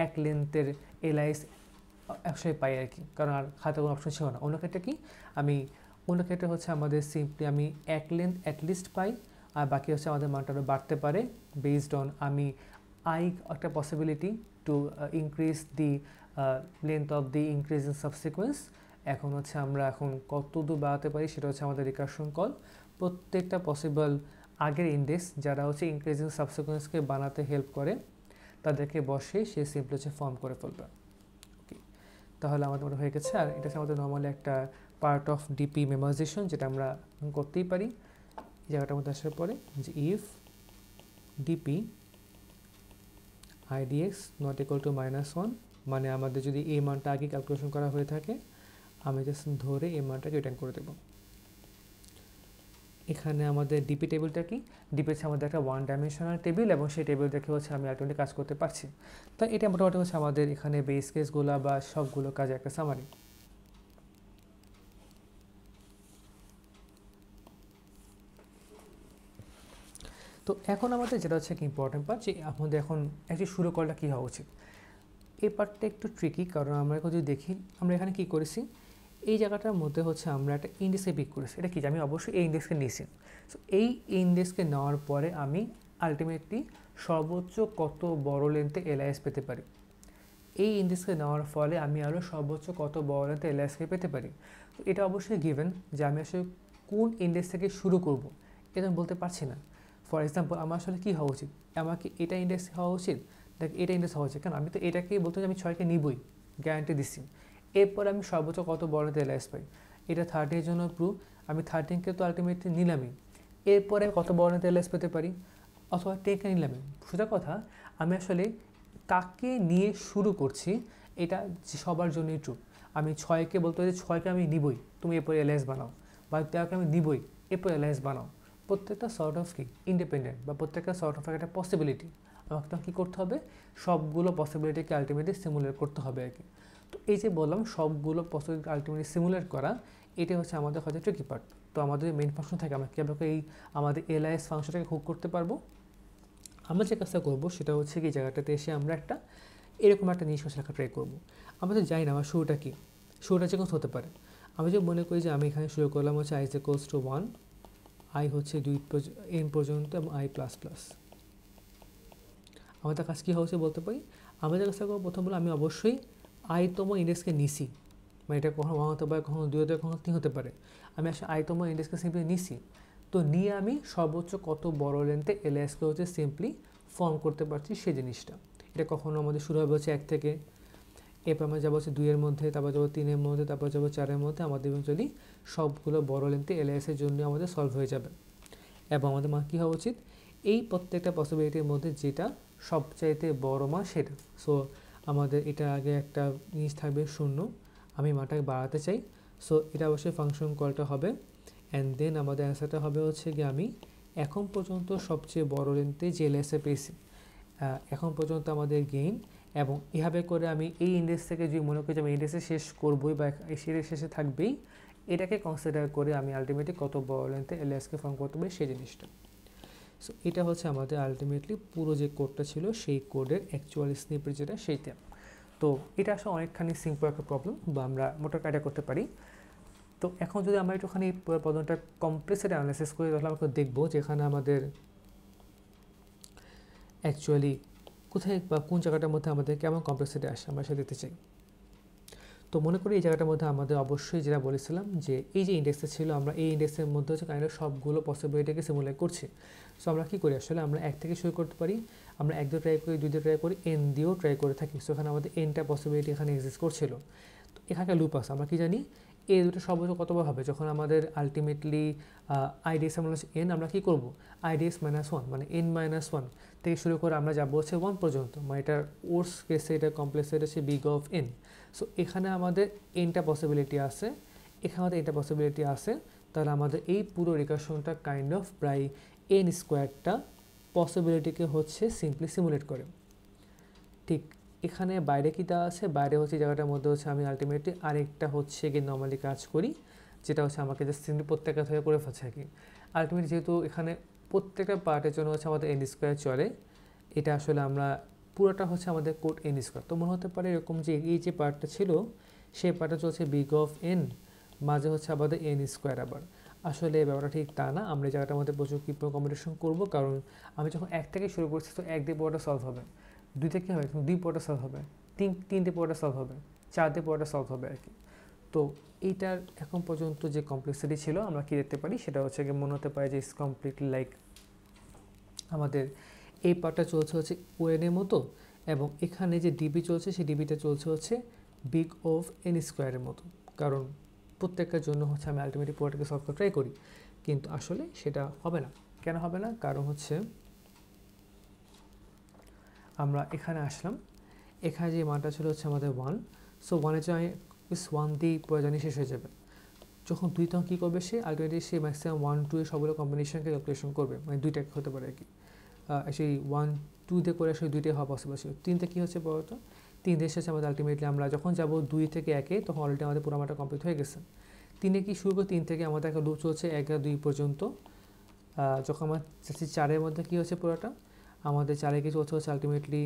[SPEAKER 1] এক লেন্থের এলআইএস অবশ্যই পাই আর কি, কারণ আর খাতে কোনো অপশন ছিল না। অন্য ক্ষেত্রে কি, আমি অন্য ক্ষেত্রে হচ্ছে আমাদের সিম্পলি আমি এক লেন্থ অ্যাটলিস্ট পাই, আর বাকি হচ্ছে আমাদের মানটা বাড়তে পারে বেসড অন আমি একটা possibility to increase the length of the increasing subsequence. এখন হচ্ছে আমরা এখন কত দূর বাড়াতে পারি সেটা হচ্ছে আমাদের রিকারশন কল। প্রত্যেকটা পসিবল আগের ইন্ডেক্স যারা হচ্ছে ইনক্রিজিং সাবসিকুয়েন্সকে বানাতে হেল্প করে তাদেরকে বসে সে সিম্পলি হচ্ছে ফর্ম করে ফেলবে। ওকে, তাহলে আমাদের হয়ে গেছে। আর এটা হচ্ছে আমাদের নর্মালি একটা পার্ট অফ ডিপি মেমোরাইজেশন, যেটা আমরা করতেই পারি। এই জায়গাটার মধ্যে আসার পরে যে if DP IDX not equal to -1, মানে আমাদের যদি এই মানটা আগে ক্যালকুলেশন করা হয়ে থাকে আমি জাস্ট ধরে এই মানটাকে রিটার্ন করে দেবো। এখানে আমাদের ডিপি টেবিলটা কি, ডিপি হচ্ছে আমাদের একটা 1 ডাইমেনশনাল টেবিল, এবং সেই টেবিল দেখে হচ্ছে আমি আলটিমেটলি কাজ করতে পারছি। তো এটা মোটামুটি হচ্ছে আমাদের এখানে বেস কেসগুলো বা সবগুলো কাজে একটা সামারি। তো এখন আমাদের যেটা হচ্ছে কি ইম্পর্টেন্ট পার্ট, যে আমাদের এখন একটি শুরু করাটা কী হওয়া উচিত। এই পার্টটা একটু ট্রিকি, কারণ আমরা এখন যদি দেখি আমরা এখানে কী করেছি, এই জায়গাটার মধ্যে হচ্ছে আমরা একটা ইন্ডেক্সকে পিক করেছি। এটা কি, আমি অবশ্যই এই ইন্ডেক্সকে নিয়েছি। সো এই ইন্ডেক্সকে নেওয়ার পরে আমি আলটিমেটলি সর্বোচ্চ কত বড় লেন্থে এলআইএস পেতে পারি, এই ইন্ডেক্সকে নেওয়ার ফলে আমি আরও সর্বোচ্চ কত বড় লেন্থে এলআইএসকে পেতে পারি। তো এটা অবশ্যই গিভেন যে আমি আসলে কোন ইন্ডেক্স থেকে শুরু করব এটা আমি বলতে পারছি না। ফর এক্সাম্পল আমার আসলে কী হওয়া উচিত, আমার কি এটা ইন্ডেক্স হওয়া উচিত, দেখ এটা ইন্ডেক্স হওয়া উচিত, কারণ আমি তো এটাকেই বলতে যে আমি 6কে নিবই, গ্যারান্টি দিচ্ছি। এরপর আমি সর্বোচ্চ কত বড় এলআইএস পাই, এটা 30 এর জন্য প্রুফ, আমি 13কে তো আলটিমেটলি নিলামই, এরপরে কত বড় এলআইএস পেতে পারি, অথবা 10কে নিলামই। সোজা কথা, আমি আসলে কাকে নিয়ে শুরু করছি এটা সবার জন্যই ট্রু। আমি 6কে বলতে পারি 6কে আমি নিবই, তুমি এরপরে এলআইএস বানাও, বা 13কে আমি নিবই এরপর এলআইএস বানাও। প্রত্যেকটা সর্ট অফ কি ইন্ডিপেন্ডেন্ট, বা প্রত্যেকটা সর্ট অফ একটা পসিবিলিটি। আমাকে তো কী করতে হবে, সবগুলো পসিবিলিটিকে আলটিমেটলি সিমুলেট করতে হবে আর কি। তো এই যে বললাম সবগুলো পসিবিলিটি আলটিমেটলি সিমুলেট করা, এটাই হচ্ছে আমাদের হয়তো ট্রিকি পার্ট। তো আমাদের মেইন ফাংশন থাকে, আমরা কীভাবে এই আমাদের এলআইএস ফাংশনটাকে হুক করতে পারবো। আমরা যে কাজটা করবো সেটা হচ্ছে কি, জায়গাটাতে এসে আমরা একটা এরকম একটা জিনিস লেখা ট্রাই করবো। আমরা তো জানি না আমার শুরুটা কি, শুরুটা যে কোনো হতে পারে। আমি যে মনে করি যে আমি এখানে শুরু করলাম হচ্ছে i = 1, i হচ্ছে 2 n পর্যন্ত এবং i++। আমাদের কাজ কী হচ্ছে বলতে পারি, আমাদের কাজটা করবো প্রথম বলে আমি অবশ্যই i তম ইন্ডেক্সকে নিছি, মানে এটা কখনো 1 হতে পারে, কখনো 2 হতে পারে, কখনো 3 হতে পারে। আমি আসলে i তম ইন্ডেক্সকে সিম্পলি নিছি, তো নিয়ে আমি সর্বোচ্চ কত বড় লেন্থে এলআইএসকে হচ্ছে সিম্পলি ফর্ম করতে পারছি সেই জিনিসটা। এটা কখনো আমাদের শুরু হবে হচ্ছে 1 থেকে, এরপর আমরা যাবো হচ্ছে 2 এর মধ্যে, তারপর যাবো 3 এর মধ্যে, তারপর যাবো 4 এর মধ্যে, আমাদের ইভেন্চুয়ালি সবগুলো বড় লেন্থে এলআইএসের জন্য আমাদের সলভ হয়ে যাবে। এবং আমাদের মান কী হওয়া উচিত, এই প্রত্যেকটা পসিবিলিটির মধ্যে যেটা সবচাইতে বড় মান সেটা। সো আমাদের এটা আগে একটা জিনিস থাকবে 0, আমি মানটাকে বাড়াতে চাই, সো এটা অবশ্যই ফাংশন কলটা হবে। অ্যান্ড দেন আমাদের অ্যান্সারটা হবে হচ্ছে গিয়ে আমি এখন পর্যন্ত সবচেয়ে বড় লেন্থে যে এলআইএসে পেয়েছি এখন পর্যন্ত আমাদের গেইন, এবং এভাবে করে আমি এই ইন্ডেক্স থেকে যদি মনে করি যে আমি ইন্ডেক্সে শেষ করবই বা সিরিজ শেষে থাকবেই, এটাকে কনসিডার করে আমি আলটিমেটলি কত বড় লেন্থে এলআইএসকে ফর্ম করতে পারি সেই জিনিসটা। সো এটা হচ্ছে আমাদের আলটিমেটলি পুরো যে কোডটা ছিল সেই কোডের অ্যাকচুয়াল স্নিপেট যেটা সেইটা। তো এটা আসলে অনেকখানি সিম্পল একটা প্রবলেম, বা আমরা মোটর কাটা করতে পারি। তো এখন যদি আমরা একটুখানি প্রবলেমটা কমপ্লেক্সিটি অ্যানালাইসিস করি, তাহলে আমরা দেখবো যেখানে আমাদের অ্যাকচুয়ালি কোথায় বা কোন জায়গাটার মধ্যে আমাদের কেমন কমপ্লেক্সিটি আসে আমরা সেটা দেখতে চাই। তো মনে করি এই জায়গাটার মধ্যে আমাদের অবশ্যই যেটা বলেছিলাম যে এই যে ইন্ডেক্সটা ছিল, আমরা এই ইন্ডেক্সের মধ্যে হচ্ছে কাইন্ড সবগুলো পসিবিলিটিকে সিমুলেট করছি। সো আমরা কী করি, আসলে আমরা 1 থেকে শুরু করতে পারি, আমরা 1 দিয়ে ট্রাই করি, 2 দিয়ে ট্রাই করি, n দিয়েও ট্রাই করে থাকি। সো এখানে আমাদের nটা পসিবিলিটি এখানে এক্সিস্ট করছিল। তো এখানে লুপ আছে, আমরা কি জানি এই দুটো সর্বোচ্চ কতবার হবে, যখন আমাদের আলটিমেটলি আইডিএস আমরা হচ্ছে n, আমরা কী করবো IDX -1 মানে n-1 থেকে শুরু করে আমরা যাবো হচ্ছে 1 পর্যন্ত, মানে এটার ওর্স কেসে এটা কমপ্লেক্সিটি হচ্ছে big of n। সো এখানে আমাদের nটা পসিবিলিটি আছে, এখানে আমাদের এটা পসিবিলিটি আছে, তাহলে আমাদের এই পুরো রিকার্শনটা কাইন্ড অফ প্রায় n² পসিবিলিটিকে হচ্ছে সিম্পলি সিমুলেট করে। ঠিক এখানে বাইরে কী দেওয়া আছে, বাইরে হচ্ছে জায়গাটার মধ্যে হচ্ছে আমি আলটিমেটলি আরেকটা হচ্ছে গিয়ে নর্মালি কাজ করি, যেটা হচ্ছে আমাকে জাস্ট সিম্পলি প্রত্যেকটা থেকে করে ফেলছে আর কি। আলটিমেটলি যেহেতু এখানে প্রত্যেকটা পার্টের জন্য হচ্ছে আমাদের n² চলে, এটা আসলে আমরা পুরোটা হচ্ছে আমাদের কোড n²। তো মনে হতে পারে এরকম যে এই যে পার্টটা ছিল সেই পার্টটা চলছে big of n, মাঝে হচ্ছে আমাদের n²। আবার আসলে ব্যাপারটা ঠিক তা না, আমরা এই জায়গাটার মধ্যে প্রচুর কীভাবে কম্পিটিশন করবো, কারণ আমি যখন 1 থেকে শুরু করছি তো 1 দিয়ে পুরোটা সলভ হবে, 2 থেকে হবে 2 পুরোটা সলভ হবে, 3 দিয়ে পুরোটা সলভ হবে, 4 দিয়ে পুরোটা সলভ হবে আর কি। তো এইটার এখন পর্যন্ত যে কমপ্লেক্সিটি ছিল আমরা কী দেখতে পারি, সেটা হচ্ছে গিয়ে মনে হতে পারে যে ইটস কমপ্লিটলি লাইক আমাদের এই পার্টটা চলছে হচ্ছে ওয়েনের মতো, এবং এখানে যে ডিবি চলছে সেই ডিবিটা চলছে হচ্ছে বিগ অফ n² মতো, কারণ প্রত্যেকটার জন্য হচ্ছে আমি আলটিমেটলি পুরোটাকে সলভ করে ট্রাই করি, কিন্তু আসলে সেটা হবে না। কেন হবে না, কারণ হচ্ছে আমরা এখানে আসলাম, এখানে যে মানটা ছিল হচ্ছে আমাদের 1, সো 1-এর জন্য 1 দিয়ে পুরো জানি শেষ হয়ে যাবে। যখন 2 তখন কী করবে, সে আলটিমেটলি সে ম্যাক্সিমাম 1-2 এর সবগুলো কম্বিনেশনকে ক্যালকুলেশন করবে, মানে 2টা হতে পারে আর কি। সেই 1-2 দিয়ে করে আসলে 2টাই হওয়া পসিবল ছিল। 3তে কী হচ্ছে বলতো, 3 দিয়ে এসেছে আমাদের আলটিমেটলি আমরা যখন যাবো 2 থেকে 1-এ, তখন অলরেডি আমাদের পুরো আমারটা কমপ্লিট হয়ে গেছে। 3-এ কি শুরু করে 3 থেকে আমাদের একটা লুপ চলছে 1 আর 2 পর্যন্ত। যখন আমরা যাচ্ছি 4-এর মধ্যে কী হচ্ছে পুরোটা আমাদের 4-এ কি চলছে হচ্ছে আলটিমেটলি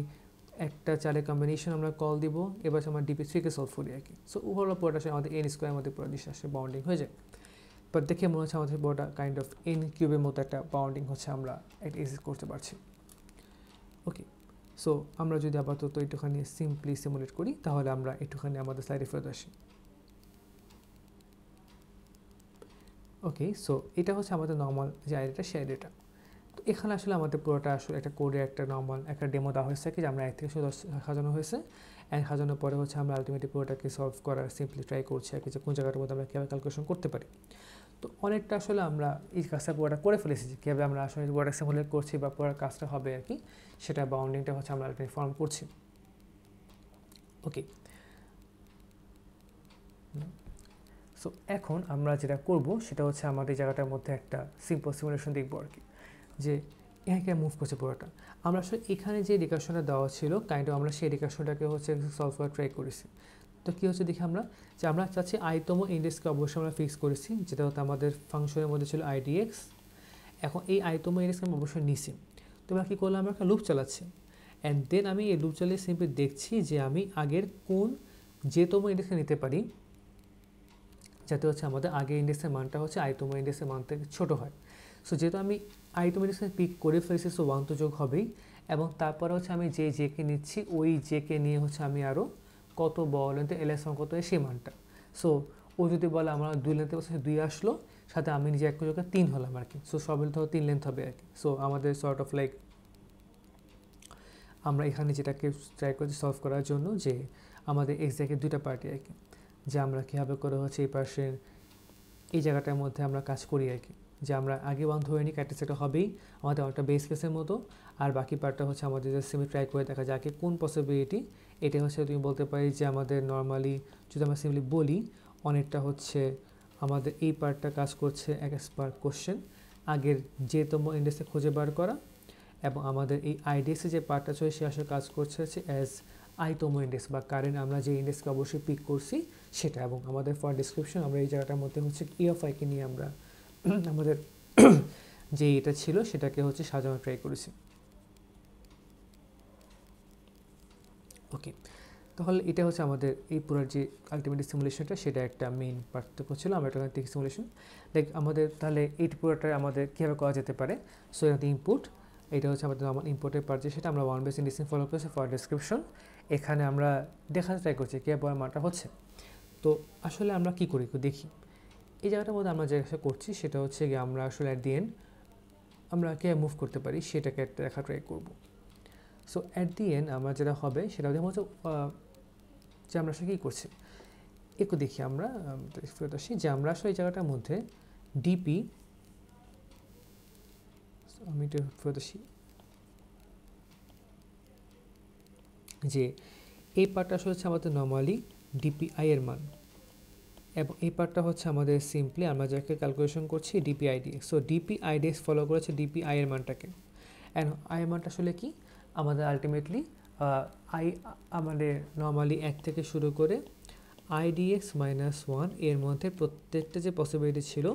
[SPEAKER 1] একটা চালের কম্বিনেশন আমরা কল দিব, এবার আমরা DP3-কে সলভ করি আর কি। সো ওভারঅল পুরোটা আসলে আমাদের n স্কোয়ারের মধ্যে পুরো জিনিসটা আসলে বাউন্ডিং হয়ে যায়। বাট দেখে মনে হচ্ছে আমাদের পুরোটা কাইন্ড অফ n কিউবের মতো একটা বাউন্ডিং হচ্ছে আমরা একটা এক্সিস্ট করতে পারছি। ওকে, সো আমরা যদি আপাতত একটুখানি সিম্পলি সিমুলেট করি তাহলে আমরা একটুখানি আমাদের স্লাইডে ফেরত আসি। ওকে, সো এটা হচ্ছে আমাদের নর্মাল যে আইডিয়াটা সেই আইডিয়াটা। তো এখানে আসলে আমাদের পুরোটা আসলে একটা কোডে একটা নর্মাল একটা ডেমো দেওয়া হয়েছে কি যে আমরা 1 থেকে 10 সাজানো হয়েছে, অ্যান্ড সাজানোর পরে হচ্ছে আমরা আলটিমেটলি পুরোটাকে সলভ করার সিম্পলি ট্রাই করছি আর কি, যে কোন জায়গাটার মধ্যে আমরা কীভাবে ক্যালকুলেশন করতে পারি। তো অনেকটা আসলে আমরা এই কাজটা পুরোটা করে ফেলেছি, যে কীভাবে আমরা আসলে পুরোটা সিমুলেট করছি বা পুরো কাজটা হবে আর কি, সেটা বাউন্ডিংটা হচ্ছে আমরা আলটিমেটলি ফর্ম করছি। ওকে, সো এখন আমরা যেটা করব সেটা হচ্ছে আমাদের জায়গাটার মধ্যে একটা সিম্পল সিমুলেশন দেখবো আর কি, যে এখানে মুভ করছে পুরোটা। আমরা আসলে এখানে যে রিকার্শনটা দেওয়া ছিল কাইন্ড অফ আমরা সেই রিকার্শনটাকে হচ্ছে সলভ করার ট্রাই করেছি। তো কী হচ্ছে দেখি আমরা, যে আমরা চাচ্ছি আইতম ইন্ডেক্সকে অবশ্যই আমরা ফিক্স করেছি, যেটা হচ্ছে আমাদের ফাংশনের মধ্যে ছিল IDX। এখন এই আইতম ইন্ডেক্সকে আমি অবশ্যই নিছি। তো আমরা কী করলাম, আমরা একটা লুপ চালাচ্ছি, অ্যান্ড দেন আমি এই লুপ চালিয়ে সিম্পলি দেখছি যে আমি আগের কোন যেতম ইন্ডেক্সকে নিতে পারি, যাতে হচ্ছে আমাদের আগের ইন্ডেক্সের মানটা হচ্ছে আইতম ইন্ডেক্সের মান থেকে ছোটো হয়। সো যেহেতু আমি আইতম ইন্ডেক্সকে পিক করে ফেলেছি, সো 1 তো যোগ হবেই, এবং তারপরে হচ্ছে আমি যে জেকে নিচ্ছি ওই জেকে নিয়ে হচ্ছে আমি আরও কত বড় লেন্থে LS কত হয় সেই মানটা। সো ও যদি বলে আমার 2 লেন্থে বলছে 2 আসলো, সাথে আমি নিজে এক যোগে 3 হলাম আর কি। সো সব মিলতে 3 লেন্থ হবে আর কি। সো আমাদের সর্ট অফ লাইক আমরা এখানে যেটাকে ট্রাই করছি সলভ করার জন্য, যে আমাদের এক্সাক্টলি দুইটা পার্টি আর কি, যে আমরা কীভাবে করে হচ্ছে এই পাশের এই জায়গাটার মধ্যে আমরা কাজ করি আর কি, যে আমরা আগে 1 ধরে নিই, ক্যারেক্টারিস্টিকটা হবেই আমাদের একটা বেস কেসের মতো, আর বাকি পার্টটা হচ্ছে আমাদের যে সিম্পলি ট্রাই করে দেখা যায় কোন পসিবিলিটি। এটা হচ্ছে তুমি বলতে পারি যে আমাদের নর্মালি যদি আমরা সিম্পলি বলি, অনেকটা হচ্ছে আমাদের এই পার্টটা কাজ করছে এক্স পার কোশ্চেন, আগের যেতম ইন্ডেক্সে খুঁজে বার করা, এবং আমাদের এই IDX-এ যে পার্টটা চলে সে আসলে কাজ করছে হচ্ছে অ্যাজ আইতম ইন্ডেক্স বা কারেন্ট আমরা যে ইন্ডেক্সকে অবশ্যই পিক করছি সেটা। এবং আমাদের ফর ডিসক্রিপশন আমরা এই জায়গাটার মধ্যে হচ্ছে EFI-কে নিয়ে আমরা আমাদের যে এটা ছিল সেটাকে হচ্ছে সাজানো ট্রাই করেছি। ওকে, তাহলে এটা হচ্ছে আমাদের এই পুরো যে আলটিমেট সিমুলেশনটা, সেটা একটা মেইন পার্থক্য ছিল। আমরা এটা দেখি সিমুলেশন লাইক আমাদের তাহলে এই পুরোটা আমাদের কীভাবে করা যেতে পারে। সো এটাতে ইনপুট, এটা হচ্ছে আমাদের নর্মাল ইনপুটের পার্ট, যে সেটা আমরা 1 বেস ইন্ডেক্সিং ফলো করেছি ফর ডেসক্রিপশন। এখানে আমরা দেখাতে ট্রাই করছি কীভাবে মানটা হচ্ছে। তো আসলে আমরা কী করি দেখি, এই জায়গাটার মধ্যে আমরা যেটা করছি সেটা হচ্ছে গিয়ে আমরা আসলে অ্যাট দি এন্ড আমরা কীভাবে মুভ করতে পারি সেটাকে একটা দেখা ট্রাই করবো। সো অ্যাট দি এন্ড আমার যেটা হবে সেটা হচ্ছে যে আমরা আসলে কী করছি একটু দেখি, আমরা ফেরত আসি যে আমরা আসলে এই জায়গাটার মধ্যে ডিপি, আমি একটু ফেরত আসি, যে এই পার্টটা আসলে হচ্ছে আমাদের নর্মালি DPI এর মান, এবং এই পার্টটা হচ্ছে আমাদের সিম্পলি আমরা যাকে ক্যালকুলেশন করছি DPIDX। সো DPIDX ফলো করেছে DPI এর মানটাকে, অ্যান্ড আই এর মানটা আসলে কি আমাদের আলটিমেটলি আমাদের নর্মালি 1 থেকে শুরু করে IDX -1 এর মধ্যে প্রত্যেকটা যে পসিবিলিটি ছিল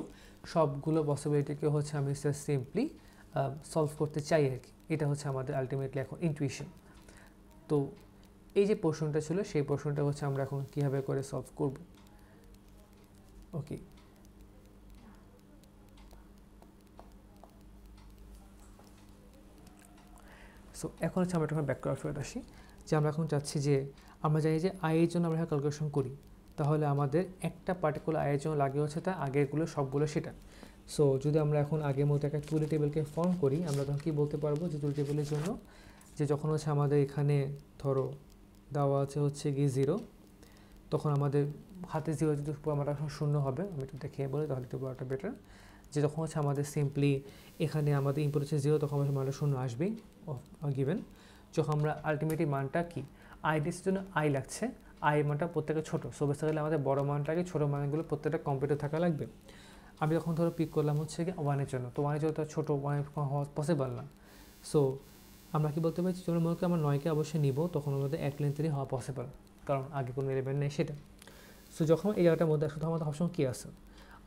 [SPEAKER 1] সবগুলো পসিবিলিটিকে হচ্ছে আমি সিম্পলি সলভ করতে চাই আর কি। এটা হচ্ছে আমাদের আলটিমেটলি এখন ইনটুইশন। তো এই যে পোর্শনটা ছিল সেই পোর্শনটা হচ্ছে আমরা এখন কীভাবে করে সলভ করব। ওকে, সো এখন হচ্ছে আমরা এখন ব্যাক করার ফেরত আসি, যে আমরা এখন চাচ্ছি যে আমরা জানি যে এর জন্য আমরা ক্যালকুলেশন করি, তাহলে আমাদের একটা পার্টিকুলার এর জন্য লাগে হচ্ছে তার আগেরগুলো সবগুলো সেটা। সো যদি আমরা এখন আগের মতো একটা টুলি টেবিলকে ফর্ম করি, আমরা তখন কী বলতে পারবো যে টুলি টেবিলের জন্য যে যখন হচ্ছে আমাদের এখানে ধরো দেওয়া আছে হচ্ছে গিয়ে 0, তখন আমাদের হাতে 0 যদি আমরা এখন 0 হবে, আমি একটু দেখিয়ে বলি তাহলে একটু বলাটা বেটার, যে যখন হচ্ছে আমাদের সিম্পলি এখানে আমাদের ইনপুট হচ্ছে 0, তখন আমাদের মানটা 0 আসবেই গিভেন। যখন আমরা আলটিমেটলি মানটা কি IDX জন্য I লাগছে, I মানটা প্রত্যেকটা ছোটো, সো বেসিক্যালি আমাদের বড় মানটাকে ছোটো মানগুলো প্রত্যেকটা কম্পিউটার থাকা লাগবে। আমি যখন ধরো পিক করলাম হচ্ছে কি 1-এর জন্য, তো 1-এর জন্য তো ছোটো 1 হওয়া পসিবল না। সো আমরা কি বলতে পারছি, যখন মনে করি আমরা 9-কে অবশ্যই নিব, তখন আমাদের 1 লেন্থেরই হওয়া পসিবল, কারণ আগে কোনো এলিমেন্ট নেই সেটা। সো যখন এই জায়গাটার মধ্যে শুধু আমাদের অপশন কী আছে,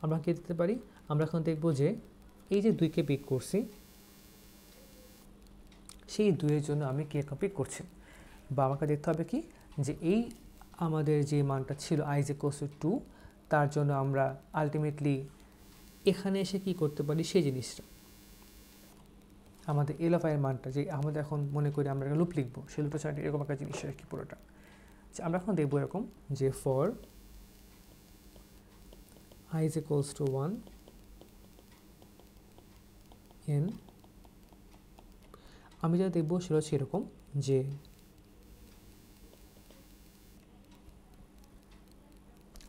[SPEAKER 1] আমরা কী দিতে পারি, আমরা এখন দেখবো যে এই যে 2-কে পিক করছি সেই 2-এর জন্য আমি কে পিক করছি। বা আমাকে দেখতে হবে কি যে এই আমাদের যে মানটা ছিল i is equals to 2, তার জন্য আমরা আলটিমেটলি এখানে এসে কি করতে পারি সেই জিনিসটা, আমাদের এল অফ আই এর মানটা যে আমাদের এখন মনে করি আমরা একটা লুপ লিখবো, সেই লুপটা ছাড়া এরকম একটা জিনিস আর কি পুরোটা। আমরা এখন দেখবো এরকম যে for i is equals to 1 n, আমি যা দেখবো সেটা হচ্ছে এরকম যে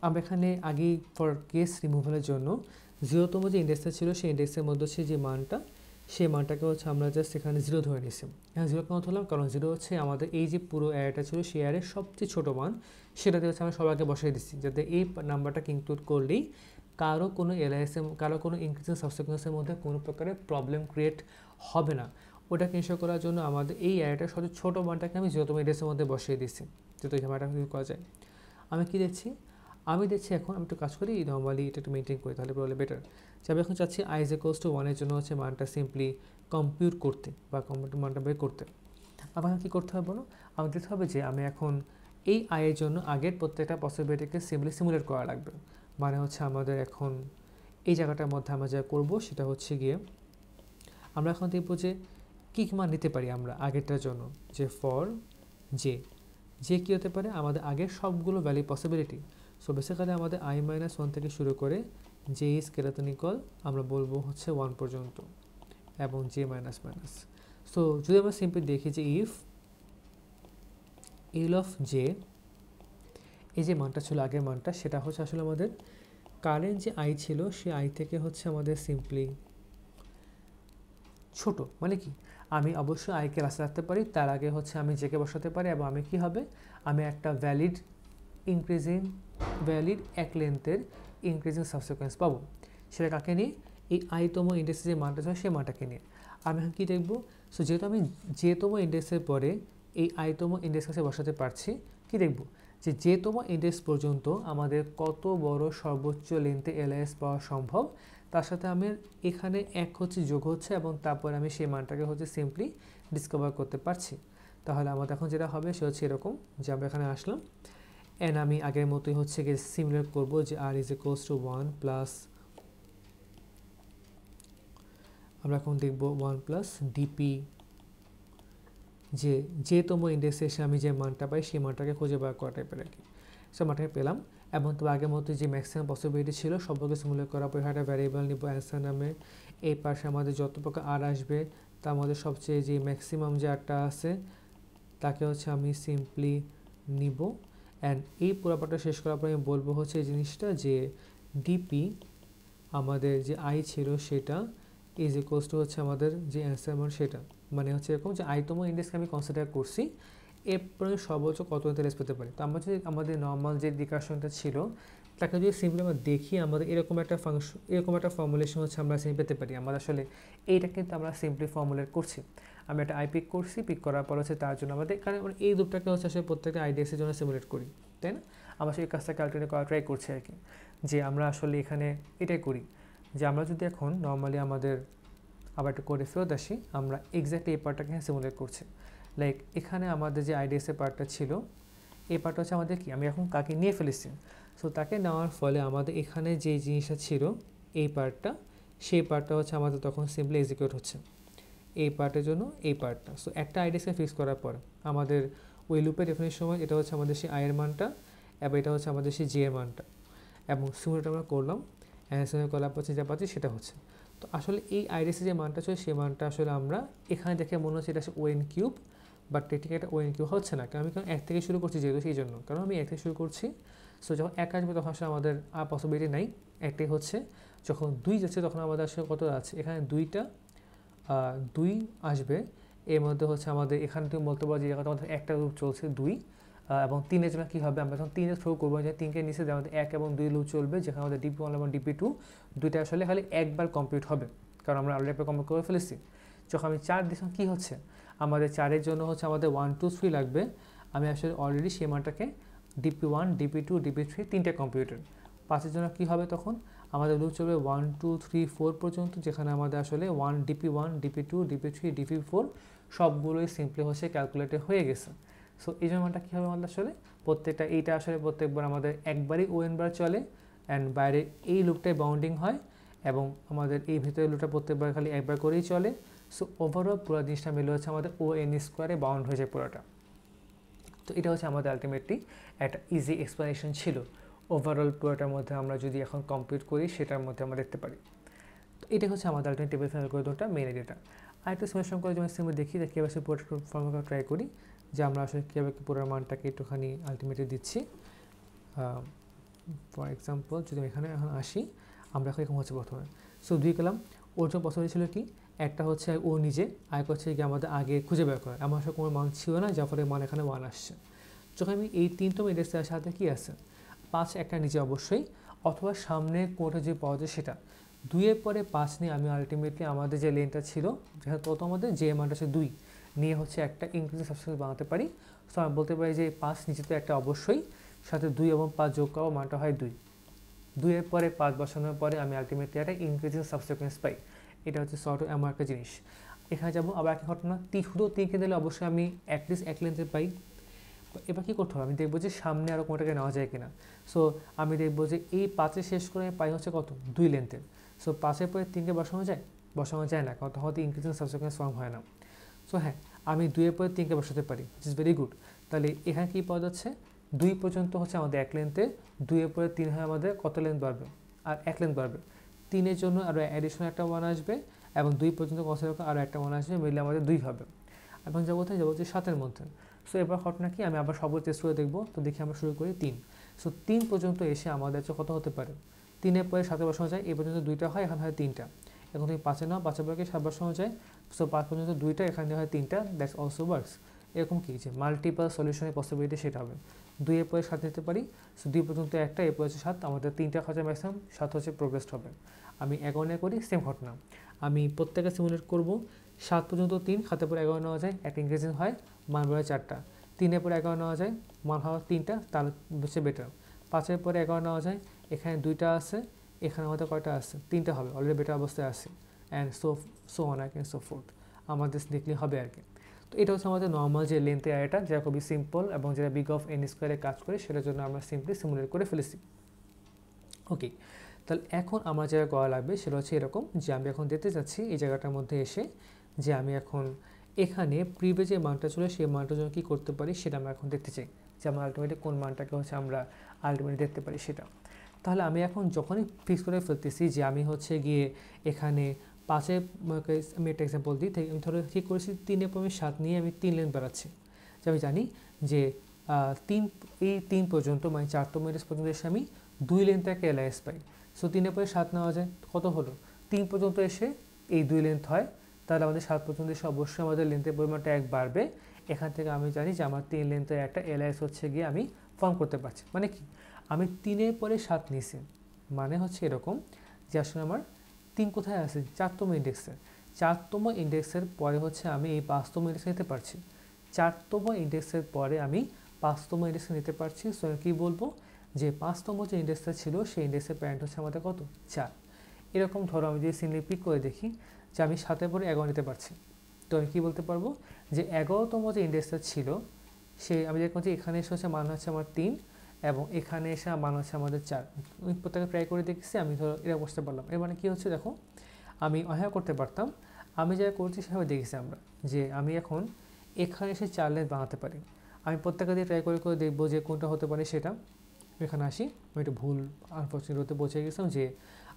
[SPEAKER 1] আমরা এখানে আগেই ফর কেস রিমুভালের জন্য 0তম যে ইন্ডেক্সটা ছিল সেই ইন্ডেক্সের মধ্যে হচ্ছে যে মানটা, সেই মানটাকে হচ্ছে আমরা জাস্ট এখানে 0 ধরে নিয়েছি। এখানে 0 কেন ধরলাম, কারণ 0 হচ্ছে আমাদের এই যে পুরো অ্যারেটা ছিল সেই অ্যারের সবচেয়ে ছোটো মান, সেটাতে হচ্ছে আমরা সবাইকে বসাই দিচ্ছি, যাতে এই নাম্বারটাকে ইনক্লুড করলেই কারো কোনো এলআইএসের কারো কোনো ইনক্রিজিং সাবসিকুয়েন্সের মধ্যে কোনো প্রকারের প্রবলেম ক্রিয়েট হবে না। ওটাকে ইনশিওর করার জন্য আমাদের এই অ্যারেটার সবচেয়ে ছোটো মানটাকে আমি 0তম ইন্ডেক্সের মধ্যে বসিয়ে দিচ্ছি, যাতে ওই জায়গাটা করা যায়। আমি কি দেখছি, আমি দেখছি এখন আমি একটু কাজ করি, নর্মালি এটা একটু মেনটেন করি, তাহলে বলে বেটার। যে আমি এখন চাচ্ছি i is equals to 1 এর জন্য হচ্ছে মানটা সিম্পলি কম্পিউট করতে বা মানটা বের করতে। আমাকে কী করতে হবে বলো, আমাকে দেখতে হবে যে আমি এখন এই i এর জন্য আগের প্রত্যেকটা পসিবিলিটিকে সিম্পলি সিমুলেট করা লাগবে। মানে হচ্ছে আমাদের এখন এই জায়গাটার মধ্যে আমরা যা করবো সেটা হচ্ছে গিয়ে আমরা এখন দেখবো যে কী মান নিতে পারি আমরা আগেরটার জন্য, যে ফর যে কী হতে পারে আমাদের আগের সবগুলো ভ্যালু পসিবিলিটি। সো বেসিক্যালি আমাদের i-1 থেকে শুরু করে j is greater than equal আমরা বলবো হচ্ছে 1 পর্যন্ত এবং j মাইনাস মাইনাস। সো যদি আমরা সিম্পলি দেখি যে ইফ এল অফ জে, এই যে মানটা ছিল আগের মানটা, সেটা হচ্ছে আসলে আমাদের কারেন্ট যে i ছিল সেই i থেকে হচ্ছে আমাদের সিম্পলি ছোট। মানে কি, আমি অবশ্যই আইকে রাস্তা রাখতে পারি, তার আগে হচ্ছে আমি জেকে বসাতে পারি এবং আমি কি হবে, আমি একটা ভ্যালিড এক লেন্থের ইনক্রিজিং সাবসিকুয়েন্স পাবো। সেটা কাকে নিয়ে, এই i-তম ইন্ডেক্সের যে মানটা ছিল সেই মানটাকে নিয়ে। আমি এখন কী দেখবো, সো যেহেতু আমি j-তম ইন্ডেক্সের পরে এই i-তম ইন্ডেক্স কাছে বসাতে পারছি, কি দেখবো যে j-তম ইন্ডেক্স পর্যন্ত আমাদের কত বড় সর্বোচ্চ লেন্থে এলআইএস পাওয়া সম্ভব, তার সাথে আমি এখানে এক হচ্ছে যোগ হচ্ছে এবং তারপর আমি সেই মানটাকে হচ্ছে সিম্পলি ডিসকভার করতে পারছি। তাহলে আমাদের এখন যেটা হবে সে হচ্ছে এরকম যে আমরা এখানে আসলাম অ্যান্ড আমি আগের মতোই হচ্ছে গিয়ে সিমিলার করবো যে r is equals to 1 plus, আমরা এখন দেখবো 1 প্লাস ডিপি, যে-তম ইন্ডেক্সে এসে আমি যে মানটা পাই সেই মানটাকে খুঁজে বার করা টাইপের আর কি। সে মানটাকে পেলাম এবং তো আগের মতো যে ম্যাক্সিমাম পসিবিলিটি ছিল সবগুলো সিমুলেট করার পর একটা ভ্যারিয়েবল নিব অ্যান্সার নামে, এই পাশে আমাদের যত প্রকার আর আসবে তার মধ্যে সবচেয়ে যে ম্যাক্সিমাম যে আরটা আছে তাকে হচ্ছে আমি সিম্পলি নিব অ্যান্ড এই পুরোপাটা শেষ করার পর আমি বলবো হচ্ছে এই জিনিসটা যে ডিপি আমাদের যে আই ছিল সেটা ইজ ইকুয়ালস টু হচ্ছে আমাদের যে অ্যান্সার মান সেটা, মানে হচ্ছে এরকম যে i-তম ইন্ডেক্সকে আমি কনসিডার করছি এরপরে সর্বোচ্চ কত ইন্টারেস্ট পেতে পারি। তো আমরা যদি আমাদের নর্মাল যে ডিকাশনটা ছিল তাকে যদি সিম্পলি আমরা দেখি আমাদের এরকম একটা ফাংশন, এরকম একটা ফর্মুলেশন হচ্ছে আমরা সিম্পলি পেতে পারি। আমরা আসলে এইটা কিন্তু আমরা সিম্পলি ফর্মুলেট করছি, আমি একটা আই পিক করছি, পিক করার পর হচ্ছে তার জন্য আমাদের কারণ এই দুটাকে হচ্ছে আসলে প্রত্যেকটা আইডিএসের জন্য সিমুলেট করি, তাই না? আমরা সেই কাজটা ক্যালকুলেট করা ট্রাই করছি আর কি, যে আমরা আসলে এখানে এটাই করি যে আমরা যদি এখন নর্মালি আমাদের আবার একটু করে ফেরত আসি, আমরা এক্স্যাক্টলি এই পার্টটাকে সিমুলেট করছি। লাইক এখানে আমাদের যে আইডিএসের পার্টটা ছিল এই পার্টটা হচ্ছে আমাদের কি, আমি এখন কাকে নিয়ে ফেলেছি, সো তাকে নেওয়ার ফলে আমাদের এখানে যে জিনিসটা ছিল এই পার্টটা, সেই পার্টটা হচ্ছে আমাদের তখন সিম্পলি এক্সিকিউট হচ্ছে এই পার্টের জন্য এই পার্টটা। সো একটা আইডিএসকে ফিক্স করার পর আমাদের ওই লুপের ডেফিনিশন সময় এটা হচ্ছে আমাদের সেই আয়ের মানটা এবং এটা হচ্ছে আমাদের সেই জে এর মানটা এবং সিমুলেট আমরা করলাম অ্যান্সার করার পর যা পাচ্ছি সেটা হচ্ছে। তো আসলে এই আইডিএসের যে মানটা ছিল সেই মানটা আসলে আমরা এখানে দেখে মনে হচ্ছে এটা হচ্ছে ওএন কিউব, বাট টেকনিক্যালি এটা ওএন কিউব হচ্ছে না, কারণ আমি কারণ এক থেকে শুরু করছি যেহেতু সেই জন্য, কারণ আমি এক থেকে শুরু করছি। সো যখন এক আসবে তখন আসলে আমাদের আর পসিবিলিটি নাই, একটাই হচ্ছে যখন দুই যাচ্ছে তখন আমাদের আসলে কত আছে, এখানে দুই আসবে, এর মধ্যে হচ্ছে আমাদের এখানে তুমি বলতে পারো যে জায়গাতে আমাদের একটা লুপ চলছে 2 এবং 3-এর জন্য কী হবে, আমরা যখন 3-এর থ্রো করবো যে 3কে নিচে আমাদের 1 এবং 2 লুপ চলবে, যেখানে আমাদের DP1 এবং DP2 দুইটা আসলে খালি একবার কমপ্লিট হবে, কারণ আমরা অলরেডি একবার কমপ্লিট করে ফেলেছি। যখন আমি 4 দিচ্ছি কী হচ্ছে, আমাদের 4-এর জন্য হচ্ছে আমাদের 1 2 3 লাগবে, আমি আসলে অলরেডি সেই মানটাকে DP1 DP2 DP3 তিনটে কম্পিউটার। 5-এর জন্য কী হবে, তখন আমাদের লুপ চলবে 1 2 3 4 পর্যন্ত, যেখানে আমাদের আসলে DP1 DP2 DP3 DP4 সবগুলোই সিম্পলি হচ্ছে ক্যালকুলেটে হয়ে গেছে। সো এই জন্য মানটা কী হবে আমাদের আসলে প্রত্যেকটা এইটা আসলে প্রত্যেকবার আমাদের একবারই ওএন বার চলে অ্যান্ড বাইরে এই লুপটাই বাউন্ডিং হয় এবং আমাদের এই ভিতরে লুপটা প্রত্যেকবার খালি একবার করেই চলে। সো ওভারঅল পুরো জিনিসটা মিলে হচ্ছে আমাদের ওএন স্কোয়ারে বাউন্ড হয়ে যায় পুরোটা। তো এটা হচ্ছে আমাদের আলটিমেটলি একটা ইজি এক্সপ্লেনেশন ছিল। ওভারঅল পুরোটার মধ্যে আমরা যদি এখন কমপ্লিট করি সেটার মধ্যে আমরা দেখতে পারি। তো এটা হচ্ছে আমাদের আলটিমেট টেবিল ফাইনাল অ্যালগরিদমটা মেন এডিটা। আর একটা সিমুলেশন করে যেমন সিমে দেখি কীভাবে সে পুরোটা ফর্মুলা ট্রাই করি যে আমরা আসলে কীভাবে পুরো মানটাকে একটুখানি আলটিমেটলি দিচ্ছি। ফর এক্সাম্পল যদি আমি এখানে এখন আসি, আমরা এখন এরকম হচ্ছে প্রথমে সো 2 কলাম। ওর জন্য পছন্দ ছিল কি, একটা হচ্ছে ও নিজে, আর হচ্ছে কি আমাদের আগে খুঁজে বের করে আমার আসলে কোনো মান ছিল না, যার ফলে মান এখানে 1 আসছে। যখন আমি এই 3তম ইন্ডেক্সের সাথে কী আছে 5 একটা নিচে অবশ্যই, অথবা সামনে কোনটা যে পাওয়া যায় সেটা 2-এর পরে 5 নিয়ে আমি আলটিমেটলি আমাদের যে লেনটা ছিল যেখানে তত আমাদের যে মানটা আছে 2 নিয়ে হচ্ছে একটা ইনক্লুসিভ সাবস্ট্যান্স বানাতে পারি। সো আমি বলতে পারি যে 5 নিচে তো একটা অবশ্যই, সাথে 2 এবং 5 যোগ করা মানটা হয় 2। 2-এর পরে 5 বসানোর পরে আমি আলটিমেটলি একটা ইনক্রিজিং সাবসিকুয়েন্স পাই। এটা হচ্ছে শর্ট এমন একটা জিনিস। এখানে যাবো আবার একই ঘটনা, শুধু 3কে দিলে অবশ্যই আমি অ্যাটলিস্ট এক লেন্থে পাই। এবার কী করতে হবে, আমি দেখবো যে সামনে আরও কোনোটাকে নেওয়া যায় কিনা। সো আমি দেখবো যে এই 5-এ শেষ করে আমি পাই হচ্ছে কত 2 লেন্থের। সো 5-এর পরে 3কে বসানো যায় না, কারণ তখন ইনক্রিজিং সাবসিকুয়েন্স ফর্ম হয় না। সো হ্যাঁ, আমি 2-এর পরে 3কে বসাতে পারি, উইচ ইজ ভেরি গুড। তাহলে এখানে কী পাওয়া যাচ্ছে 2 পর্যন্ত হচ্ছে আমাদের এক লেন্থে, 2-এর পরে 3 হয় আমাদের কত লেন্থ বাড়বে, আর এক লেন্থ বাড়বে। 3-এর জন্য আরও অ্যাডিশনাল একটা মান আসবে এবং 2 পর্যন্ত কত আরও একটা মান আসবে, মিলে আমাদের 2 হবে। এবং যাবো কোথায়, যাবো হচ্ছে 7-এর মধ্যে। সো এবার ঘটনা কি, আমি আবার সবগুলো টেস্ট করে দেখবো। তো দেখি আমরা শুরু করি 3। সো 3 পর্যন্ত এসে আমাদের কত হতে পারে, 3-এর পরে 7-এ বসানো যায়, এই পর্যন্ত 2টা হয়, এখানে হয় 3টা। এখন তুমি 5-এ নাও, 5-এর পরে 7 বসানো যায়, সো 5 পর্যন্ত 2টা, এখানে হয় 3টা, দ্যাটস অলসো ওয়ার্কস। এরকম কি যে মাল্টিপল সলিউশনের পসিবিলিটি সেটা হবে। 2-এর পরে 7 নিতে পারি, সো 2 পর্যন্ত একটা, এরপর হচ্ছে 7, আমাদের 3টা খরচা ম্যাক্সিমাম, 7 হচ্ছে প্রোগ্রেসড হবে। আমি 11 করি, সেম ঘটনা। আমি প্রত্যেকে সিমুলেট করবো। 7 পর্যন্ত 3, 7-এর পরে 11 নেওয়া যায়, একটা ইনক্রিজিং হয়, মান বেড়ে 4টা। 3-এর পরে 11 নেওয়া যায়, মান হওয়া 3টা, তাহলে হচ্ছে বেটার। 5-এর পরে 11 নেওয়া যায়, এখানে 2টা আছে, এখানে আমাদের কয়টা আছে 3টা হবে, অলরেডি বেটার অবস্থায় আছে। And so on and so fourth, আমাদের দেখলে হবে আর কি। তো এটা হচ্ছে আমাদের নর্মাল যে লেন্থের অ্যারেটা, যেটা খুবই সিম্পল এবং যেটা বিগ অফ এন স্কোয়ারে কাজ করে, সেটার জন্য আমরা সিম্পলি সিমুলেট করে ফেলেছি। ওকে, তাহলে এখন আমার যেটা করা লাগবে সেটা হচ্ছে এরকম যে আমি এখন দেখতে চাচ্ছি এই জায়গাটার মধ্যে এসে যে আমি এখন এখানে প্রিভিয়াস যে মানটা ছিল সেই মানটার জন্য কী করতে পারি সেটা আমরা এখন দেখতে চাই, যে আমরা আলটিমেটলি কোন মানটাকে হচ্ছে আমরা আলটিমেটলি দেখতে পারি সেটা। তাহলে আমি এখন যখনই ফিক্স করে ফেলতেছি যে আমি হচ্ছে গিয়ে এখানে 5-এ আমি একটা এক্সাম্পল দিই, আমি ধরো কী করেছি 3-এর পর আমি 7 নিয়ে আমি 3 লেন্থ বাড়াচ্ছি। যে আমি জানি যে 3 পর্যন্ত মানে 4তম ইন্ডেক্স পর্যন্ত এসে আমি 2 লেন্থ একটা এলআইএস পাই। সো 3-এর পরে 7 নেওয়া যায়, কত হলো 3 পর্যন্ত এসে এই 2 লেন্থ হয়, তাহলে আমাদের 7 পর্যন্ত এসে অবশ্যই আমাদের লেন্থের পরিমাণটা 1 বাড়বে। এখান থেকে আমি জানি যে আমার 3 লেন্থের একটা এলআইএস হচ্ছে গিয়ে আমি ফর্ম করতে পারছি। মানে কি, আমি 3-এর পরে 7 নিছি, মানে হচ্ছে এরকম যে আসলে আমার 3 কোথায় আছে 4তম ইন্ডেক্সে, 4তম ইন্ডেক্সের পরে হচ্ছে আমি এই 5তম ইন্ডেক্সে নিতে পারছি। 4তম ইন্ডেক্সের পরে আমি 5তম ইন্ডেক্সে নিতে পারছি। সো কী বলবো যে 5তম যে ইন্ডেক্সটা ছিল সেই ইন্ডেক্সের প্যারেন্ট হচ্ছে আমাদের কত 4। এরকম ধরো আমি যদি সিনলি পিক করে দেখি যে আমি 7-এর পরে 11 নিতে পারছি, তো আমি কী বলতে পারবো যে 11তম যে ইন্ডেক্সটা ছিল সে আমি দেখলাম যে এখানে এসে হচ্ছে মান হচ্ছে আমার 3 এবং এখানে এসে মান হচ্ছে আমাদের 4। আমি প্রত্যেকে ট্রাই করে দেখছি, আমি ধরো এটা বসতে পারলাম। এর মানে কী হচ্ছে দেখো, আমি অহ্যাঁ করতে পারতাম, আমি যা করছি সেভাবে দেখেছি আমরা যে আমি এখন এখানে এসে 4 লেন্থ বানাতে পারি। আমি প্রত্যেকটা দিয়ে ট্রাই করে করে দেখবো যে কোনটা হতে পারে সেটা। এখানে আসি, আমি একটু ভুল আনফর্চুনেট হতে পৌঁছে গেছিলাম যে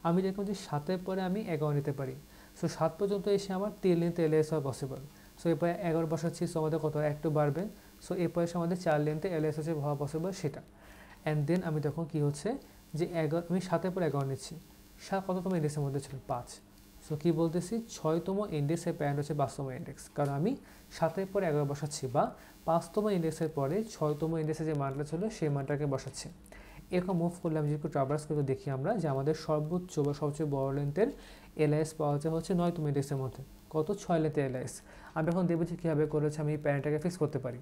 [SPEAKER 1] আমি দেখলাম যে 7-এর পরে আমি 11 নিতে পারি। সো 7 পর্যন্ত এসে আমার 3 লেন্থ এলএস হওয়া পসিবল। সো এরপরে 11 বসাচ্ছি, সো আমাদের কত একটু বাড়বে। সো এরপরে এসে আমাদের 4 লেন্থে এলএস হচ্ছে হওয়া পসিবল সেটা। অ্যান্ড দেন আমি তখন কী হচ্ছে যে 11 আমি 7-এর পর 11 নিচ্ছি, 7 কততম ইন্ডেক্সের মধ্যে ছিল 5। সো কী বলতেছি 6তম ইন্ডেক্সের প্যারেন্ট হচ্ছে 5তম ইন্ডেক্স, কারণ আমি 7-এর পর 11 বসাচ্ছি, বা 5তম ইন্ডেক্সের পরে 6তম ইন্ডেক্সে যে মানটা ছিল সেই মানটাকে বসাচ্ছি। এরকম মুভ করলে আমি যদি একটু ট্রাভার্স করে দেখি আমরা যে আমাদের সর্বোচ্চ বা সবচেয়ে বড় লেন্থের এলআইএস পাওয়া যায় হচ্ছে 9তম ইন্ডেক্সের মধ্যে, কত 6 লেন্থের এলআইএস। আমি এখন দেখবো যে কীভাবে করেছে আমি এই প্যারেন্টটাকে ফিক্স করতে পারি।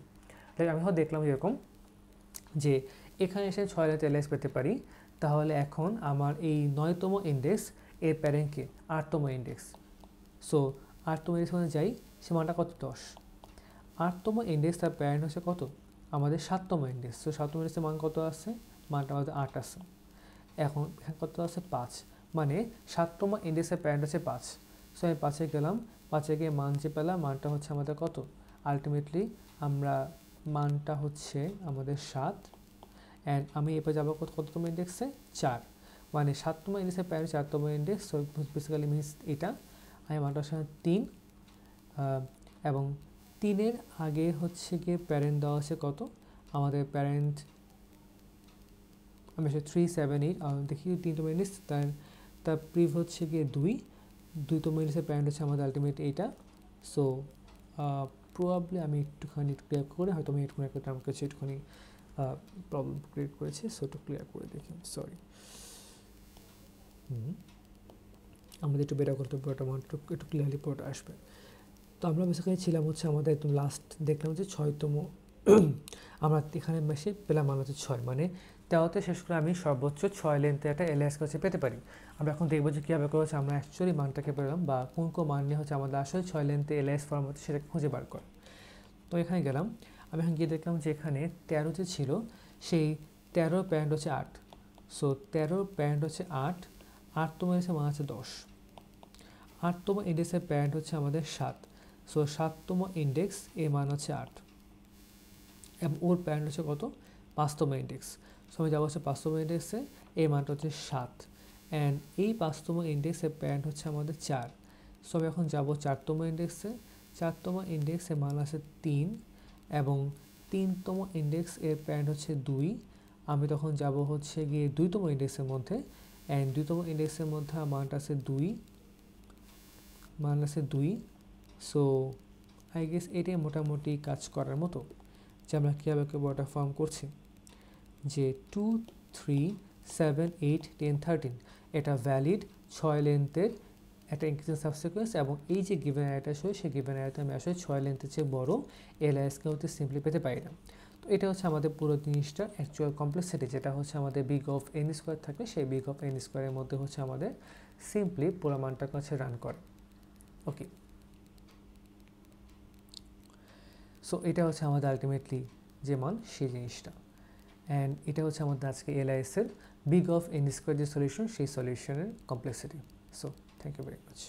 [SPEAKER 1] তাই আমি এখন দেখলাম যেরকম যে এখানে এসে 6 লেন্থ এলআইএস পেতে পারি, তাহলে এখন আমার এই 9তম ইন্ডেক্স এর প্যারেন্টকে 8তম ইন্ডেক্স। সো 8তম ইন্ডেক্স মধ্যে যাই, সে মানটা কত 10। 8তম ইন্ডেক্স তার প্যারেন্ট হচ্ছে কত আমাদের 7তম ইন্ডেক্স। তো 7তম ইন্ডেক্সের মান কত আছে? মানটা আমাদের 8 আছে। এখন এখানে কত আছে? 5, মানে 7তম ইন্ডেক্সের প্যারেন্ট আছে 5। সো আমি 5-এ গেলাম, 5-এ গিয়ে মান যে পেলাম মানটা হচ্ছে আমাদের কত? আলটিমেটলি আমরা মানটা হচ্ছে আমাদের 7। অ্যান্ড আমি এবার যাবো কততম ইন্ডেক্সে? 4, মানে 7তম ইন্ডেক্সের প্যারেন্ট 4তম ইন্ডেক্স। সো বেসিক্যালি মিনস এটা আমি মানটা হচ্ছে 3, এবং 3-এর আগে হচ্ছে গিয়ে প্যারেন্ট দেওয়া আছে কত? আমাদের প্যারেন্ট আমি 3, 7, 8 দেখি 3তম ইন্ডেক্স, তার প্রিভ হচ্ছে গিয়ে 2তম ইন্ডেক্সের প্যারেন্ট হচ্ছে আমাদের আলটিমেট এইটা। সো প্রবাবলি আমি একটুখানি ক্লিয়ার করে, হয়তো আমি একটুখানি একটা আমার কাছে একটুখানি প্রবলেম ক্রিয়েট করেছি। সো একটু ক্লিয়ার করে দেখি, সরি। আমাদের একটু বেটা করতে পুরোটা মানটা একটু ক্লিয়ারলি পুরোটা আসবে। তো আমরা বেসিক্যালি ছিলাম হচ্ছে আমাদের একদম লাস্ট দেখলাম যে 6তম, আমরা এখানে বেশি পেলাম মান হচ্ছে 6, মানে 13তে শেষ করে আমি সর্বোচ্চ 6 লেন্থে একটা এলআইএস কাছে পেতে পারি। আমরা এখন দেখবো যে কীভাবে করে হচ্ছে আমরা অ্যাকচুয়ালি মানটাকে পেলাম, বা কোন মান নিয়ে হচ্ছে আমাদের আসলে 6 লেন্থে এলআইএস ফর্ম হচ্ছে সেটাকে খুঁজে বার করে। তো এখানে গেলাম, আমি এখানে গিয়ে দেখলাম যে এখানে 13 যে ছিল সেই 13 প্যারেন্ট হচ্ছে 8। সো 13 প্যারেন্ট হচ্ছে 8, 8তম ইন্ডেক্সের মান আছে 10। 8তম ইন্ডেক্সের প্যারেন্ট হচ্ছে আমাদের 7। সো 7তম ইন্ডেক্স এর মান হচ্ছে 8, এবং ওর প্যারেন্ট হচ্ছে কত? 5তম ইন্ডেক্স। সো আমি যাবো হচ্ছে 5তম ইন্ডেক্সে, এর মানটা হচ্ছে 7, অ্যান্ড এই 5তম ইন্ডেক্সের প্যারেন্ট হচ্ছে আমাদের 4। সো আমি এখন যাবো 4তম ইন্ডেক্সে, 4তম ইন্ডেক্সের মান আছে 3, এবং 3তম ইন্ডেক্স এর প্যারেন্ট হচ্ছে 2। আমি তখন যাব হচ্ছে গিয়ে 2তম ইন্ডেক্সের মধ্যে, অ্যান্ড 2তম ইন্ডেক্সের মধ্যে মানটা আছে 2, মান আছে 2। সো আই গেস এটাই মোটামুটি কাজ করার মতো, যে আমরা কীভাবে বড়টা ফর্ম করছি, যে 2, 3, 7, 8, 10, 13 এটা ভ্যালিড 6 লেন্থের একটা ইনক্রিজিং সাবসিকুয়েন্স, এবং এই যে গিভেন অ্যারেটা আসলে সেই গিভেন অ্যারেতে আমি আসলে 6 লেন্থের চেয়ে বড় এলআইএসকে হতে সিম্পলি পেতে পারি না। তো এটা হচ্ছে আমাদের পুরো জিনিসটা অ্যাকচুয়াল কমপ্লেক্সিটি, যেটা হচ্ছে আমাদের বিগ অফ এন স্কোয়ার থাকে, সেই বিগ অফ এন স্কোয়ারের মধ্যে হচ্ছে আমাদের সিম্পলি পুরো মানটার কাছে রান করে। ওকে, সো এটা হচ্ছে আমাদের আলটিমেটলি যে মান সেই জিনিসটা, অ্যান্ড এটা হচ্ছে আমাদের আজকে এলআইএসের বিগ অফ এন স্কোয়ার যে সলিউশন, সেই সলিউশনের complexity. So thank you very much.